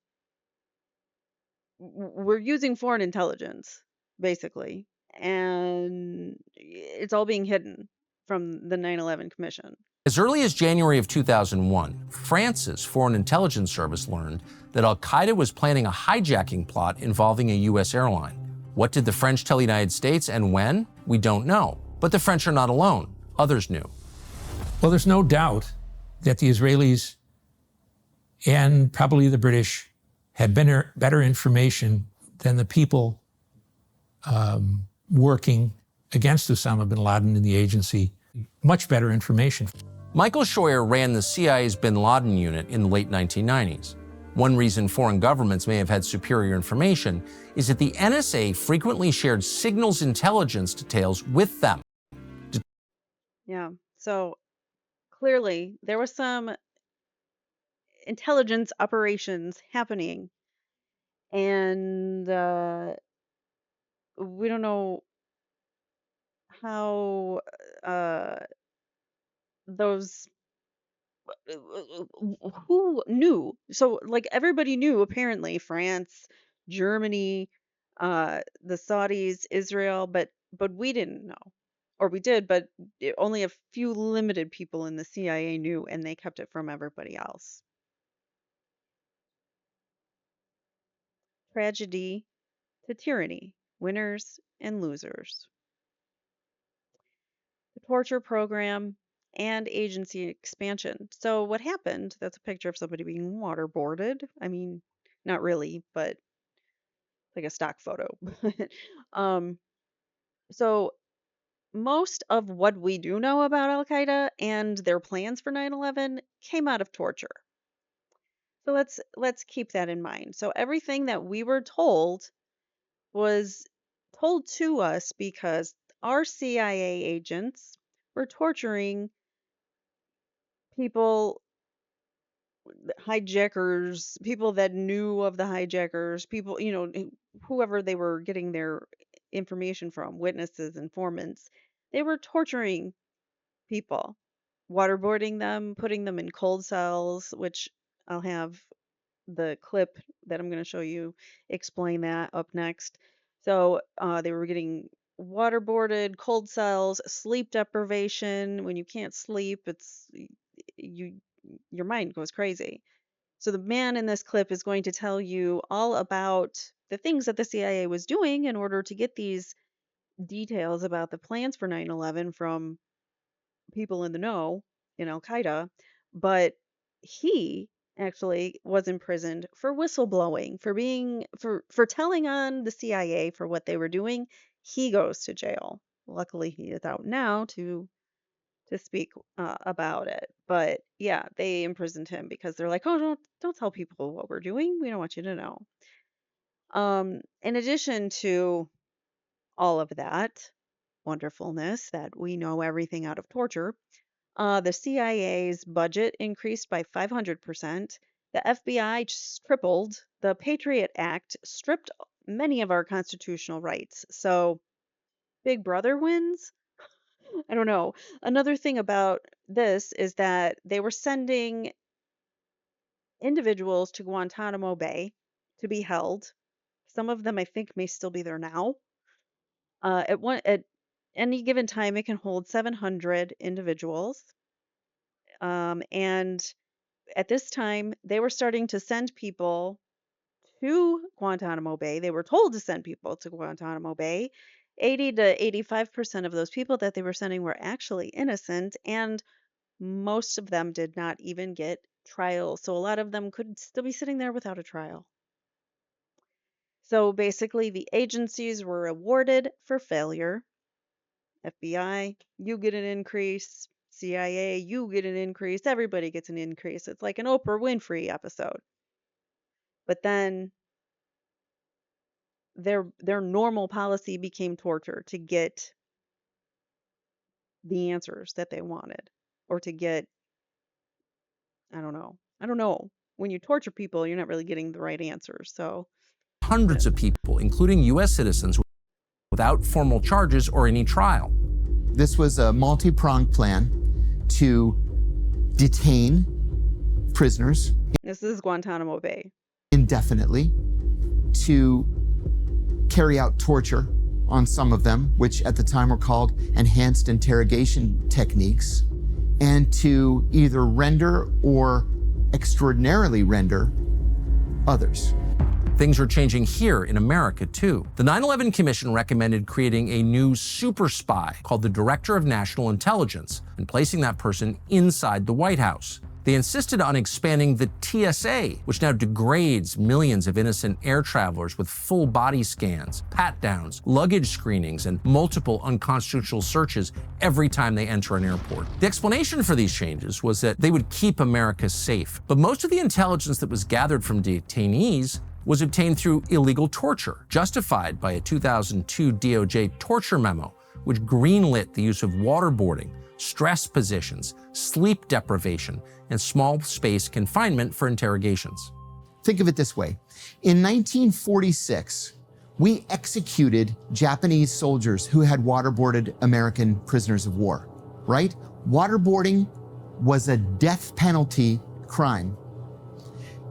[SPEAKER 1] we're using foreign intelligence, basically, and it's all being hidden from the 9/11 Commission.
[SPEAKER 9] As early as January of 2001, France's Foreign Intelligence Service learned that al-Qaeda was planning a hijacking plot involving a U.S. airline. What did the French tell the United States and when? We don't know. But the French are not alone. Others knew.
[SPEAKER 15] Well, there's no doubt that the Israelis and probably the British had better information than the people working against Osama bin Laden in the agency. Much better information.
[SPEAKER 9] Michael Scheuer ran the CIA's bin Laden unit in the late 1990s. One reason foreign governments may have had superior information is that the NSA frequently shared signals intelligence details with them.
[SPEAKER 1] Yeah, so clearly there was some intelligence operations happening, and we don't know how those, who knew. So like everybody knew, apparently, France, Germany, the Saudis, Israel, but we didn't know. Or we did, but only a few limited people in the CIA knew, and they kept it from everybody else. Tragedy to tyranny, winners and losers. The torture program and agency expansion. So what happened? That's a picture of somebody being waterboarded. I mean, not really, but like a stock photo. So most of what we do know about Al-Qaeda and their plans for 9/11 came out of torture. So let's keep that in mind. So everything that we were told was told to us because our CIA agents were torturing people, hijackers, people that knew of the hijackers, people, whoever they were getting their information from, witnesses, informants. They were torturing people waterboarding them, putting them in cold cells, which I'll have the clip that I'm going to show you explain that up next. So they were getting waterboarded, cold cells, sleep deprivation. When you can't sleep, you your mind goes crazy. So the man in this clip is going to tell you all about the things that the CIA was doing in order to get these details about the plans for 9/11 from people in the know in Al Qaeda, but he actually was imprisoned for whistleblowing, for telling on the CIA for what they were doing. He goes to jail. Luckily, he is out now to speak about it. But yeah, they imprisoned him because they're like, oh, don't tell people what we're doing. We don't want you to know. In addition to all of that wonderfulness that we know everything out of torture, the CIA's budget increased by 500%. The FBI just tripled. The Patriot Act stripped many of our constitutional rights. So, Big Brother wins? I don't know. Another thing about this is that they were sending individuals to Guantanamo Bay to be held. Some of them, I think, may still be there now. At any given time, it can hold 700 individuals. And at this time, they were starting to send people to Guantanamo Bay. They were told to send people to Guantanamo Bay. 80 to 85% of those people that they were sending were actually innocent, and most of them did not even get trials. So a lot of them could still be sitting there without a trial. So basically, the agencies were awarded for failure. FBI, you get an increase. CIA, you get an increase. Everybody gets an increase. It's like an Oprah Winfrey episode. But then their normal policy became torture to get the answers that they wanted, or to get, I don't know. When you torture people, you're not really getting the right answers. So
[SPEAKER 9] hundreds of people, including U.S. citizens, without formal charges or any trial.
[SPEAKER 14] This was a multi-pronged plan to detain prisoners
[SPEAKER 1] this is Guantanamo Bay.
[SPEAKER 14] indefinitely, to carry out torture on some of them, which at the time were called enhanced interrogation techniques, and to either render or extraordinarily render others.
[SPEAKER 9] Things are changing here in America, too. The 9/11 Commission recommended creating a new super spy called the Director of National Intelligence and placing that person inside the White House. They insisted on expanding the TSA, which now degrades millions of innocent air travelers with full body scans, pat-downs, luggage screenings, and multiple unconstitutional searches every time they enter an airport. The explanation for these changes was that they would keep America safe. But most of the intelligence that was gathered from detainees was obtained through illegal torture, justified by a 2002 DOJ torture memo, which greenlit the use of waterboarding, stress positions, sleep deprivation, and small space confinement for interrogations.
[SPEAKER 14] Think of it this way. In 1946, we executed Japanese soldiers who had waterboarded American prisoners of war, right? Waterboarding was a death penalty crime.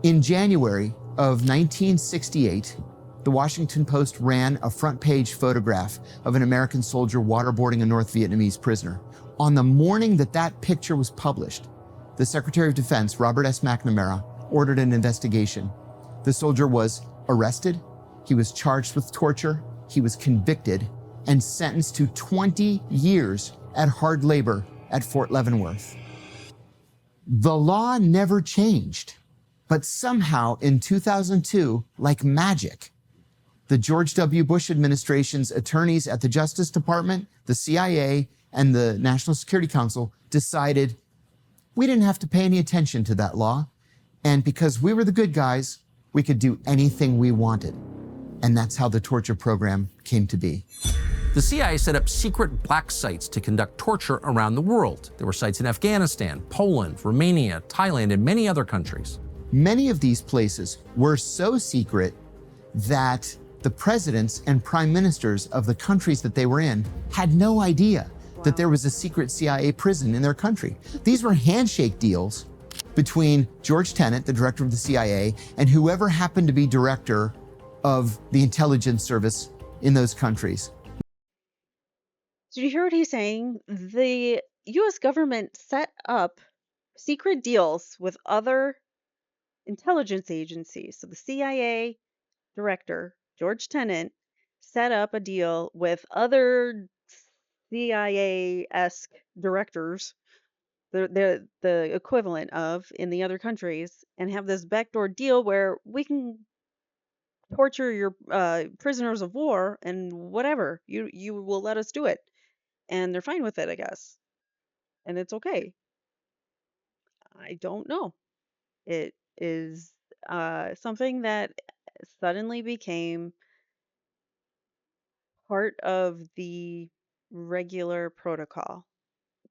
[SPEAKER 14] In January of 1968, the Washington Post ran a front-page photograph of an American soldier waterboarding a North Vietnamese prisoner. On the morning that that picture was published, the Secretary of Defense, Robert S. McNamara, ordered an investigation. The soldier was arrested, he was charged with torture, he was convicted, and sentenced to 20 years at hard labor at Fort Leavenworth. The law never changed, but somehow in 2002, like magic, the George W. Bush administration's attorneys at the Justice Department, the CIA, and the National Security Council decided we didn't have to pay any attention to that law. And because we were the good guys, we could do anything we wanted. And that's how the torture program came to be.
[SPEAKER 9] The CIA set up secret black sites to conduct torture around the world. There were sites in Afghanistan, Poland, Romania, Thailand, and many other countries.
[SPEAKER 14] Many of these places were so secret that the presidents and prime ministers of the countries that they were in had no idea. that there was a secret CIA prison in their country. These were handshake deals between George Tenet, the director of the CIA, and whoever happened to be director of the intelligence service in those countries.
[SPEAKER 1] Did you hear what he's saying? The US government set up secret deals with other intelligence agencies. So the CIA director, George Tenet, set up a deal with other CIA-esque directors, the equivalent of in the other countries, and have this backdoor deal where we can torture your prisoners of war and whatever. You will let us do it. And they're fine with it, I guess. And it's okay. I don't know. It is something that suddenly became part of the regular protocol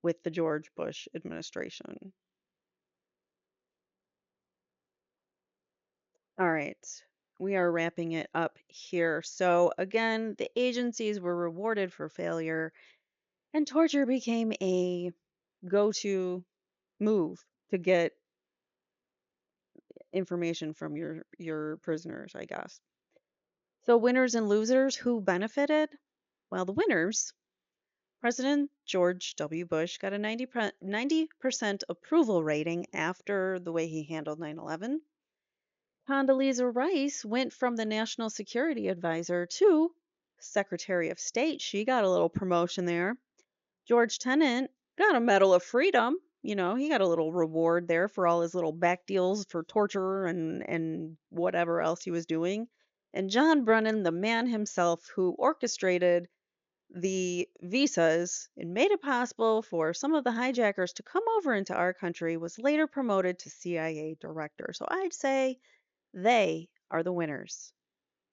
[SPEAKER 1] with the George Bush administration. All right, we are wrapping it up here. So, again, the agencies were rewarded for failure, and torture became a go to move to get information from your prisoners, I guess. So, winners and losers, who benefited? Well, the winners, President George W. Bush got a 90% approval rating after the way he handled 9/11. Condoleezza Rice went from the National Security Advisor to Secretary of State. She got a little promotion there. George Tenet got a Medal of Freedom. You know, he got a little reward there for all his little back deals for torture and whatever else he was doing. And John Brennan, the man himself who orchestrated the visas and made it possible for some of the hijackers to come over into our country, was later promoted to CIA director. So I'd say they are the winners.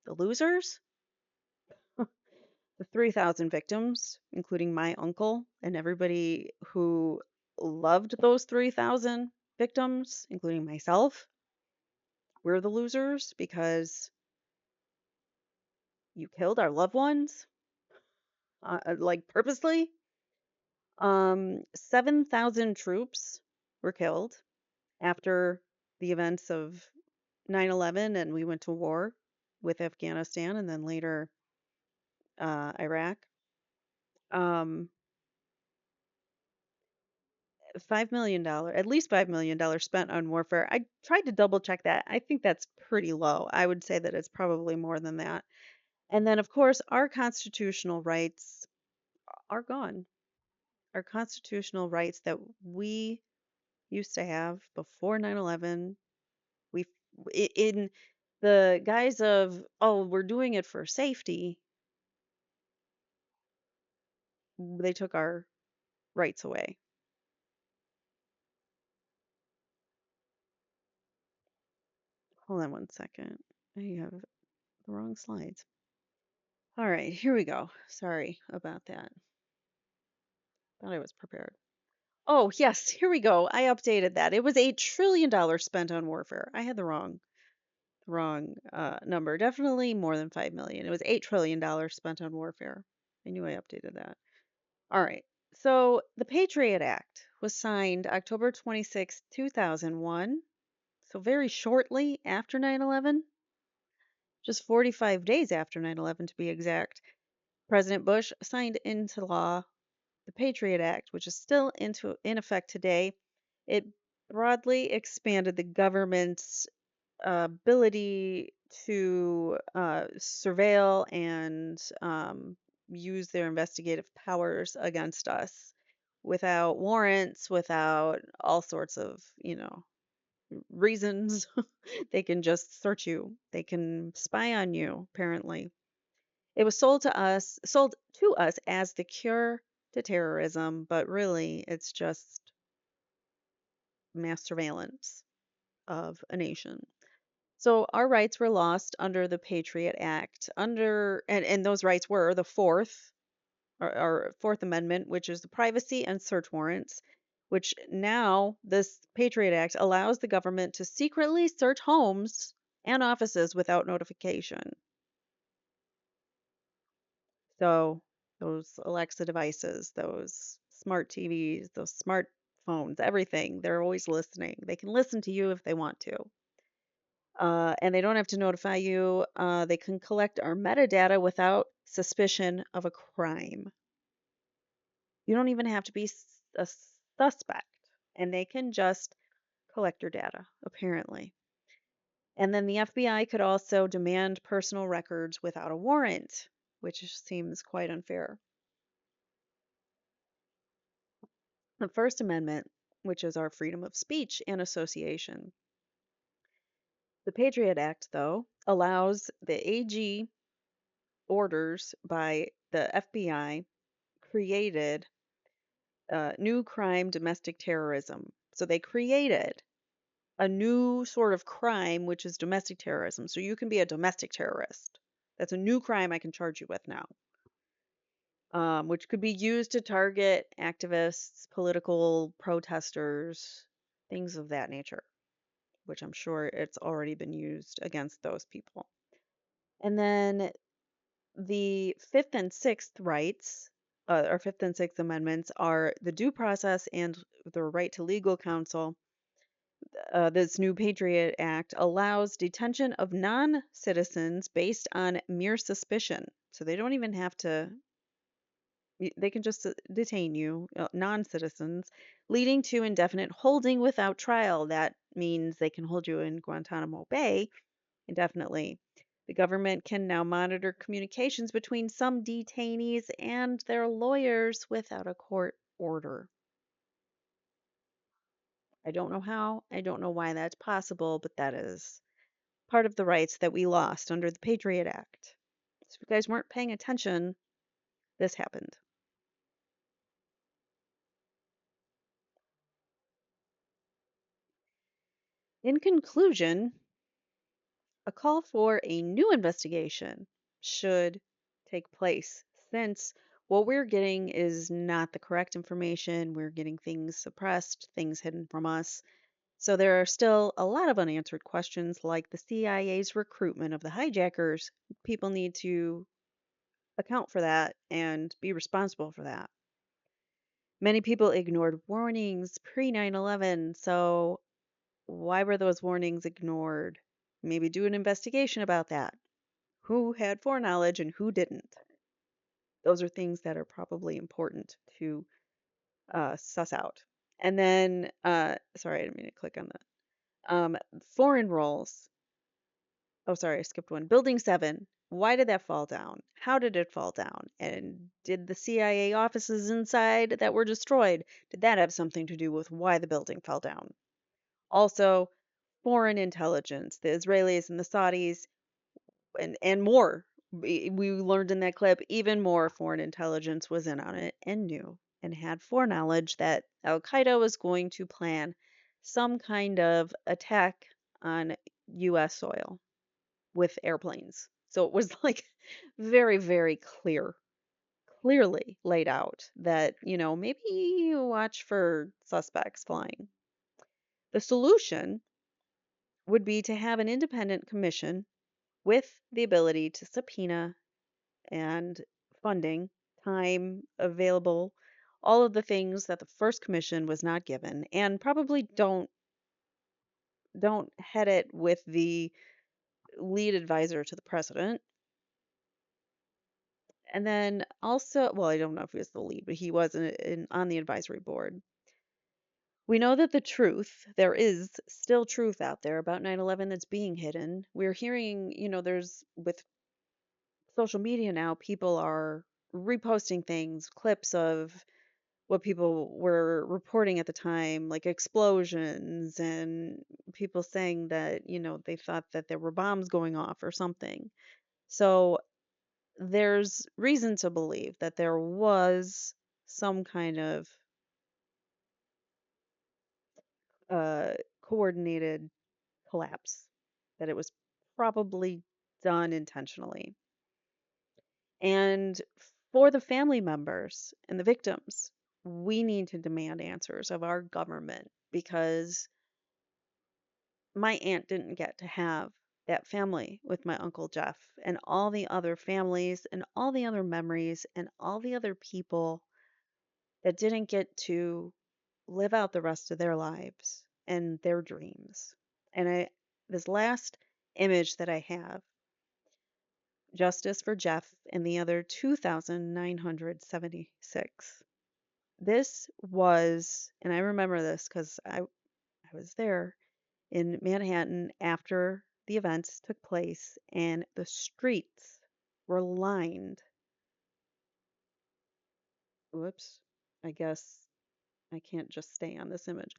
[SPEAKER 1] The losers? The 3,000 victims, including my uncle and everybody who loved those 3,000 victims, including myself. We're the losers because you killed our loved ones, like purposely. 7,000 troops were killed after the events of 9/11, and we went to war with Afghanistan and then later Iraq. Um, $5 million, at least $5 million spent on warfare. I tried to double check that. I think that's pretty low. I would say that it's probably more than that. And then, of course, our constitutional rights are gone. Our constitutional rights that we used to have before 9/11, we in the guise of, oh, we're doing it for safety, they took our rights away. Hold on one second. I have the wrong slides. All right, here we go. Sorry about that. Thought I was prepared. Oh, yes, here we go. I updated that. It was $8 trillion spent on warfare. I had the wrong number. Definitely more than 5 million. It was $8 trillion spent on warfare. I knew I updated that. All right. So the Patriot Act was signed October 26, 2001. So very shortly after 9/11, just 45 days after 9/11 to be exact. President Bush signed into law the Patriot Act, which is still in effect today. It broadly expanded the government's ability to surveil and use their investigative powers against us without warrants, without all sorts of, reasons. They can just search you. They can spy on you, apparently. It was sold to us as the cure to terrorism, but really it's just mass surveillance of a nation. So our rights were lost under the Patriot Act, and those rights were the Fourth Amendment, which is the privacy and search warrants, which now this Patriot Act allows the government to secretly search homes and offices without notification. So those Alexa devices, those smart TVs, those smartphones, everything. They're always listening. They can listen to you if they want to. And they don't have to notify you. They can collect our metadata without suspicion of a crime. You don't even have to be a suspect, and they can just collect your data, apparently. And then the FBI could also demand personal records without a warrant, which seems quite unfair. The First Amendment, which is our freedom of speech and association. The Patriot Act, though, allows the AG orders by the FBI created new crime, domestic terrorism. So they created a new sort of crime, which is domestic terrorism. So you can be a domestic terrorist. That's a new crime I can charge you with now, which could be used to target activists, political protesters, things of that nature, which I'm sure it's already been used against those people. And then the Fifth and Sixth rights, or Fifth and Sixth Amendments, are the due process and the right to legal counsel. This new Patriot Act allows detention of non-citizens based on mere suspicion. So they don't even have to, they can just detain you, non-citizens, leading to indefinite holding without trial. That means they can hold you in Guantanamo Bay indefinitely. The government can now monitor communications between some detainees and their lawyers without a court order. I don't know how, I don't know why that's possible, but that is part of the rights that we lost under the Patriot Act. So if you guys weren't paying attention, this happened. In conclusion, a call for a new investigation should take place since what we're getting is not the correct information. We're getting things suppressed, things hidden from us. So there are still a lot of unanswered questions like the CIA's recruitment of the hijackers. People need to account for that and be responsible for that. Many people ignored warnings pre 9/11, so why were those warnings ignored? Maybe do an investigation about that. Who had foreknowledge and who didn't? Those are things that are probably important to suss out. And then, sorry, I didn't mean to click on that. Foreign roles. Oh, sorry, I skipped one. Building 7. Why did that fall down? How did it fall down? And did the CIA offices inside that were destroyed, did that have something to do with why the building fell down? Also, foreign intelligence. The Israelis and the Saudis and more. We learned in that clip even more foreign intelligence was in on it and knew and had foreknowledge that Al Qaeda was going to plan some kind of attack on U.S. soil with airplanes. So it was like very, very clearly laid out that, maybe you watch for suspects flying. The solution would be to have an independent commission with the ability to subpoena and funding, time available, all of the things that the first commission was not given, and probably don't head it with the lead advisor to the president. And then also, well, I don't know if he was the lead, but he was on the advisory board. We know that there is still truth out there about 9/11 that's being hidden. We're hearing, there's with social media now, people are reposting things, clips of what people were reporting at the time, like explosions and people saying that, they thought that there were bombs going off or something. So there's reason to believe that there was some kind of coordinated collapse, that it was probably done intentionally. And for the family members and the victims, we need to demand answers of our government because my aunt didn't get to have that family with my Uncle Jeff and all the other families and all the other memories and all the other people that didn't get to live out the rest of their lives and their dreams. And this last image that I have, justice for Jeff and the other 2,976. This was, and I remember this because I was there in Manhattan after the events took place, and the streets were lined. Whoops, I guess I can't just stay on this image.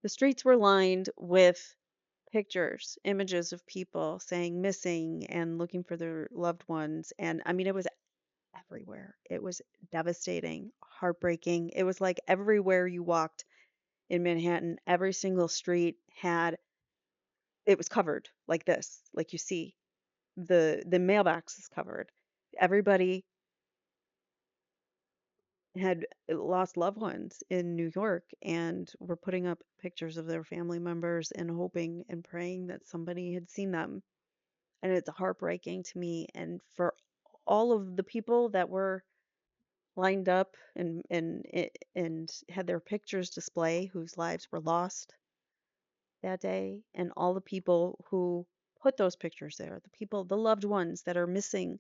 [SPEAKER 1] The streets were lined with pictures, images of people saying missing and looking for their loved ones. And I mean, it was everywhere. It was devastating, heartbreaking. It was like everywhere you walked in Manhattan, every single street had, it was covered like this, like you see. The mailbox is covered. Everybody had lost loved ones in New York and were putting up pictures of their family members and hoping and praying that somebody had seen them. And it's heartbreaking to me. And for all of the people that were lined up and had their pictures display whose lives were lost that day, and all the people who put those pictures there, the people, the loved ones that are missing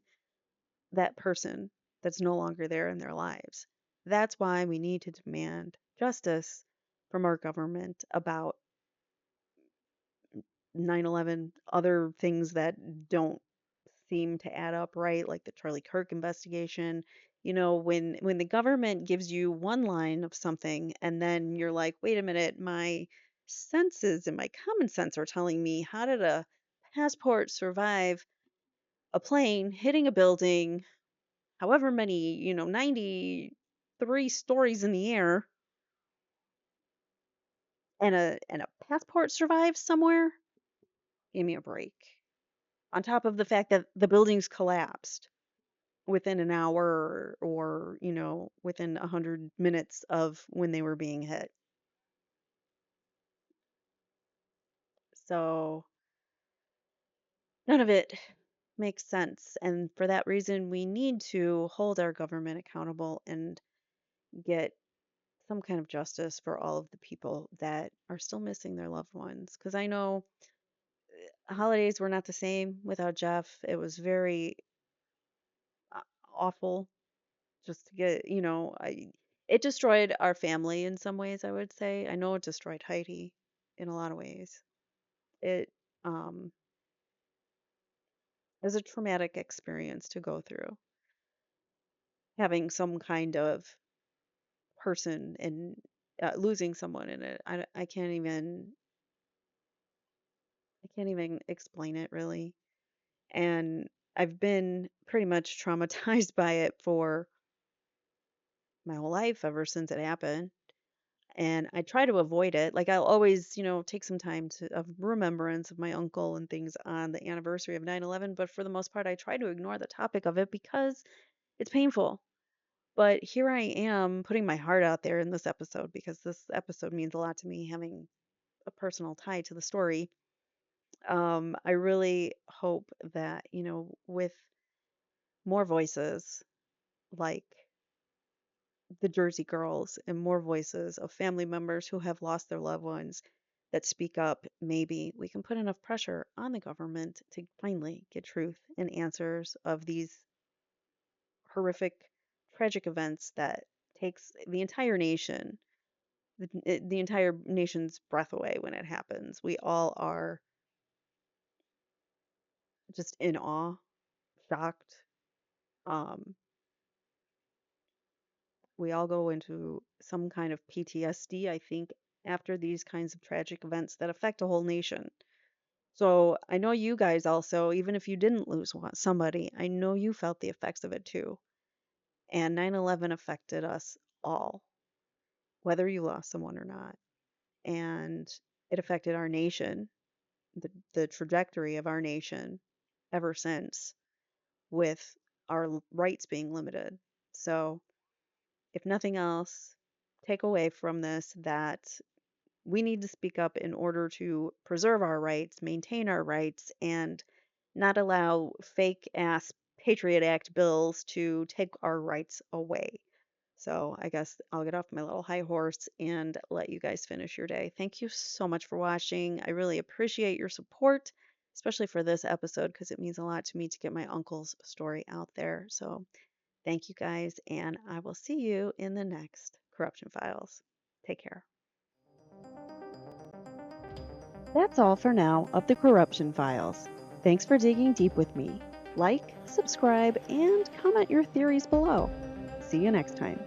[SPEAKER 1] that person that's no longer there in their lives. That's why we need to demand justice from our government about 9/11, other things that don't seem to add up right, like the Charlie Kirk investigation. You know, when the government gives you one line of something and then you're like, wait a minute, my senses and my common sense are telling me, how did a passport survive a plane hitting a building, however many, 93 stories in the air, and a passport survives somewhere? Give me a break. On top of the fact that the buildings collapsed within an hour or, within 100 minutes of when they were being hit. So none of it makes sense. And for that reason, we need to hold our government accountable and get some kind of justice for all of the people that are still missing their loved ones. Because I know holidays were not the same without Jeff. It was very uh, awful just to get, it destroyed our family in some ways, I would say. I know it destroyed Heidi in a lot of ways. It um, was a traumatic experience to go through, having some kind of person and losing someone in it. I can't even explain it really. And I've been pretty much traumatized by it for my whole life ever since it happened. And I try to avoid it. Like I'll always, take some time of remembrance of my uncle and things on the anniversary of 9/11, but for the most part I try to ignore the topic of it because it's painful. But here I am putting my heart out there in this episode because this episode means a lot to me, having a personal tie to the story. I really hope that, with more voices like the Jersey Girls and more voices of family members who have lost their loved ones that speak up, maybe we can put enough pressure on the government to finally get truth and answers of these horrific, tragic events that takes the entire nation's breath away when it happens. We all are just in awe, shocked. Um, we all go into some kind of PTSD, I think, after these kinds of tragic events that affect a whole nation. So I know you guys also, even if you didn't lose somebody, I know you felt the effects of it too. And 9/11 affected us all, whether you lost someone or not. And it affected our nation, the trajectory of our nation ever since, with our rights being limited. So, if nothing else, take away from this that we need to speak up in order to preserve our rights, maintain our rights, and not allow fake ass Patriot Act bills to take our rights away. So I guess I'll get off my little high horse and let you guys finish your day. Thank you so much for watching. I really appreciate your support, especially for this episode, because it means a lot to me to get my uncle's story out there. So thank you guys, and I will see you in the next Corruption Files. Take care. That's all for now of the Corruption Files. Thanks for digging deep with me. Like, subscribe, and comment your theories below. See you next time.